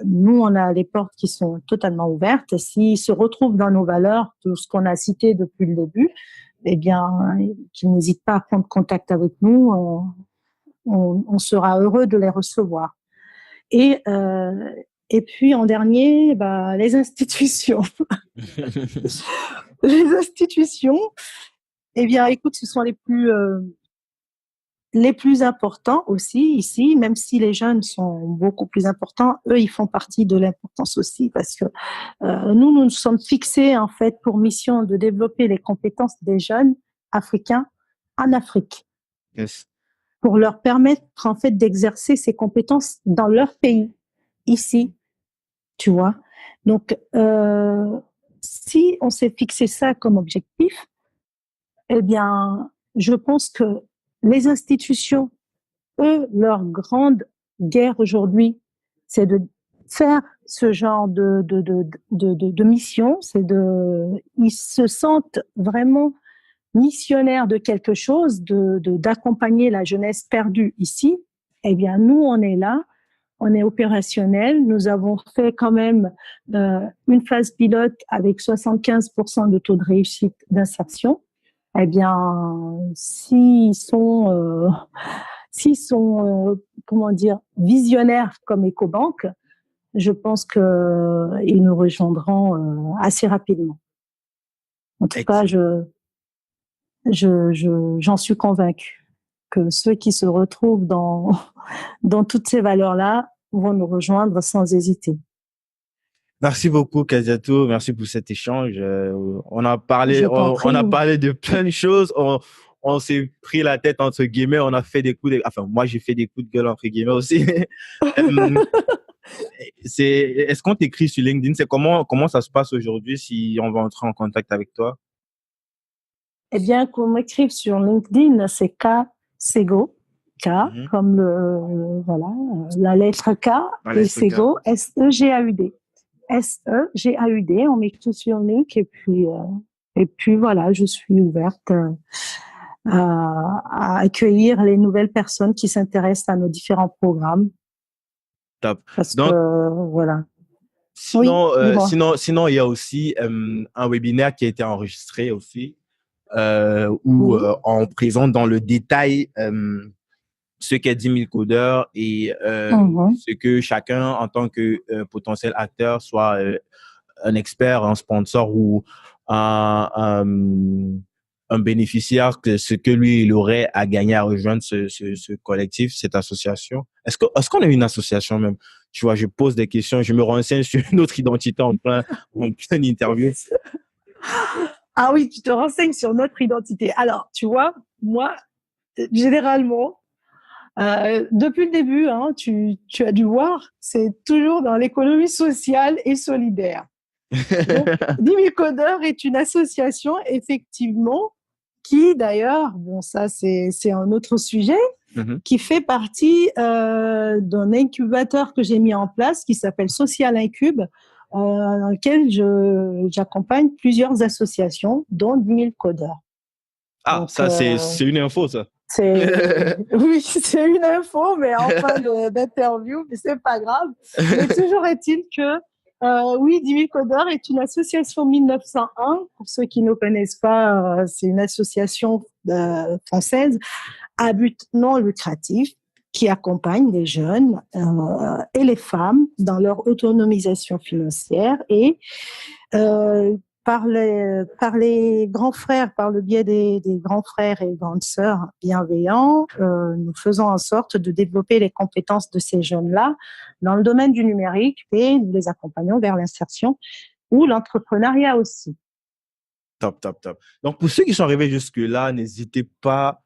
Speaker 3: nous, on a les portes qui sont totalement ouvertes. S'ils se retrouvent dans nos valeurs, tout ce qu'on a cité depuis le début, eh bien, qu'ils n'hésitent pas à prendre contact avec nous. On sera heureux de les recevoir. Et puis, en dernier, les institutions. Les institutions, eh bien, écoute, ce sont les plus importants aussi ici, même si les jeunes sont beaucoup plus importants, eux, ils font partie de l'importance aussi, parce que nous sommes fixés en fait pour mission de développer les compétences des jeunes africains en Afrique, pour leur permettre en fait d'exercer ces compétences dans leur pays, ici, tu vois. Donc, si on s'est fixé ça comme objectif, eh bien, je pense que les institutions, eux, leur grande guerre aujourd'hui, c'est de faire ce genre de mission. Ils se sentent vraiment missionnaires de quelque chose, d'accompagner la jeunesse perdue ici. Eh bien, nous, on est là, on est opérationnel. Nous avons fait quand même une phase pilote avec 75% de taux de réussite d'insertion. Eh bien, s'ils sont comment dire, visionnaires comme Ecobank, je pense que ils nous rejoindront assez rapidement. En tout cas, j'en suis convaincue que ceux qui se retrouvent dans toutes ces valeurs-là vont nous rejoindre sans hésiter.
Speaker 4: Merci beaucoup, Kadiatou. Merci pour cet échange. On a parlé,
Speaker 3: Je t'en
Speaker 4: on a
Speaker 3: prie.
Speaker 4: parlé de plein de choses. On s'est pris la tête entre guillemets. On a fait des enfin, moi, j'ai fait des coups de gueule entre guillemets aussi. Euh, est-ce qu'on t'écrit sur LinkedIn? C'est comment ça se passe aujourd'hui si on va entrer en contact avec toi?
Speaker 3: Eh bien, qu'on m'écrive sur LinkedIn, c'est K Sego. K,
Speaker 4: Mhm.
Speaker 3: comme la lettre K,
Speaker 4: Dans
Speaker 3: et
Speaker 4: l'Instagram.
Speaker 3: Sego, S-E-G-A-U-D. S-E-G-A-U-D, on m'écrit sur Link, et puis voilà, je suis ouverte à accueillir les nouvelles personnes qui s'intéressent à nos différents programmes,
Speaker 4: Top.
Speaker 3: parce que,
Speaker 4: Donc,
Speaker 3: voilà. Oui, dis-moi.
Speaker 4: sinon, il y a aussi un webinaire qui a été enregistré aussi, où
Speaker 3: Oui.
Speaker 4: on présente dans le détail ce qu'est 10 000 codeurs et
Speaker 3: Mhm.
Speaker 4: ce que chacun, en tant que potentiel acteur, soit un expert, un sponsor ou un bénéficiaire, ce que lui, il aurait à gagner à rejoindre ce collectif, cette association. Est-ce qu'on a une association même? Tu vois, je pose des questions, je me renseigne sur notre identité en pleine interview.
Speaker 3: Ah oui, tu te renseignes sur notre identité. Alors, tu vois, moi, généralement, depuis le début, hein, tu as dû voir, c'est toujours dans l'économie sociale et solidaire. Donc, 10 000 codeurs est une association, effectivement, qui d'ailleurs, bon, ça c'est un autre sujet,
Speaker 4: Mhm.
Speaker 3: qui fait partie d'un incubateur que j'ai mis en place qui s'appelle Social Incube, dans lequel j'accompagne plusieurs associations, dont 10 000 codeurs.
Speaker 4: Ah,
Speaker 3: Donc,
Speaker 4: ça, c'est une info, ça.
Speaker 3: oui, c'est une info, mais en fin d'interview, mais c'est pas grave. Mais toujours est-il que, oui, 10 000 codeurs est une association 1901. Pour ceux qui ne connaissent pas, c'est une association française à but non lucratif qui accompagne les jeunes et les femmes dans leur autonomisation financière et par les grands frères, par le biais des grands frères et grandes sœurs bienveillants, nous faisons en sorte de développer les compétences de ces jeunes-là dans le domaine du numérique et nous les accompagnons vers l'insertion ou l'entrepreneuriat aussi.
Speaker 4: Top, top, top. Donc, pour ceux qui sont arrivés jusque-là, n'hésitez pas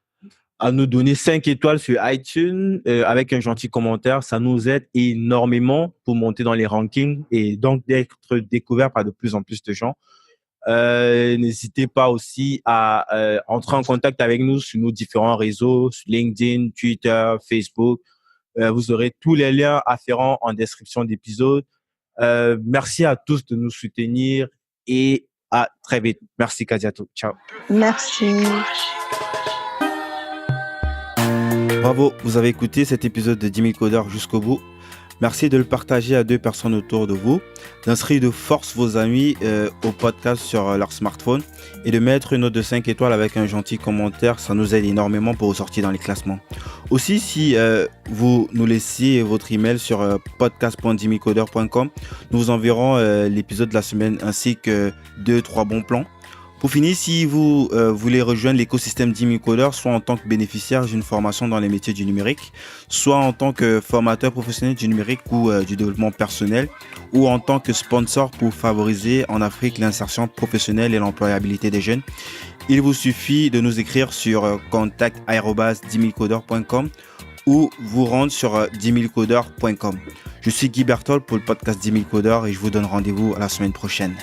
Speaker 4: à nous donner 5 étoiles sur iTunes avec un gentil commentaire. Ça nous aide énormément pour monter dans les rankings et donc d'être découvert par de plus en plus de gens. N'hésitez pas aussi à entrer en contact avec nous sur nos différents réseaux, sur LinkedIn, Twitter, Facebook. Vous aurez tous les liens afférents en description d'épisode. Merci à tous de nous soutenir et à très vite. Merci, Kadiatou. Ciao.
Speaker 3: Merci.
Speaker 1: Bravo, vous avez écouté cet épisode de 10 000 codeurs jusqu'au bout. Merci de le partager à 2 personnes autour de vous, d'inscrire de force vos amis au podcast sur leur smartphone et de mettre une note de 5 étoiles avec un gentil commentaire. Ça nous aide énormément pour sortir dans les classements. Aussi, si vous nous laissez votre email sur podcast.1000codeurs.com, nous vous enverrons l'épisode de la semaine ainsi que 2-3 bons plans. Pour finir, si vous voulez rejoindre l'écosystème 10 000 codeurs, soit en tant que bénéficiaire d'une formation dans les métiers du numérique, soit en tant que formateur professionnel du numérique ou du développement personnel, ou en tant que sponsor pour favoriser en Afrique l'insertion professionnelle et l'employabilité des jeunes, il vous suffit de nous écrire sur contact@1000codeurs.com ou vous rendre sur 1000codeurs.com. Je suis Guy Berthold pour le podcast 10 000 codeurs et je vous donne rendez-vous à la semaine prochaine.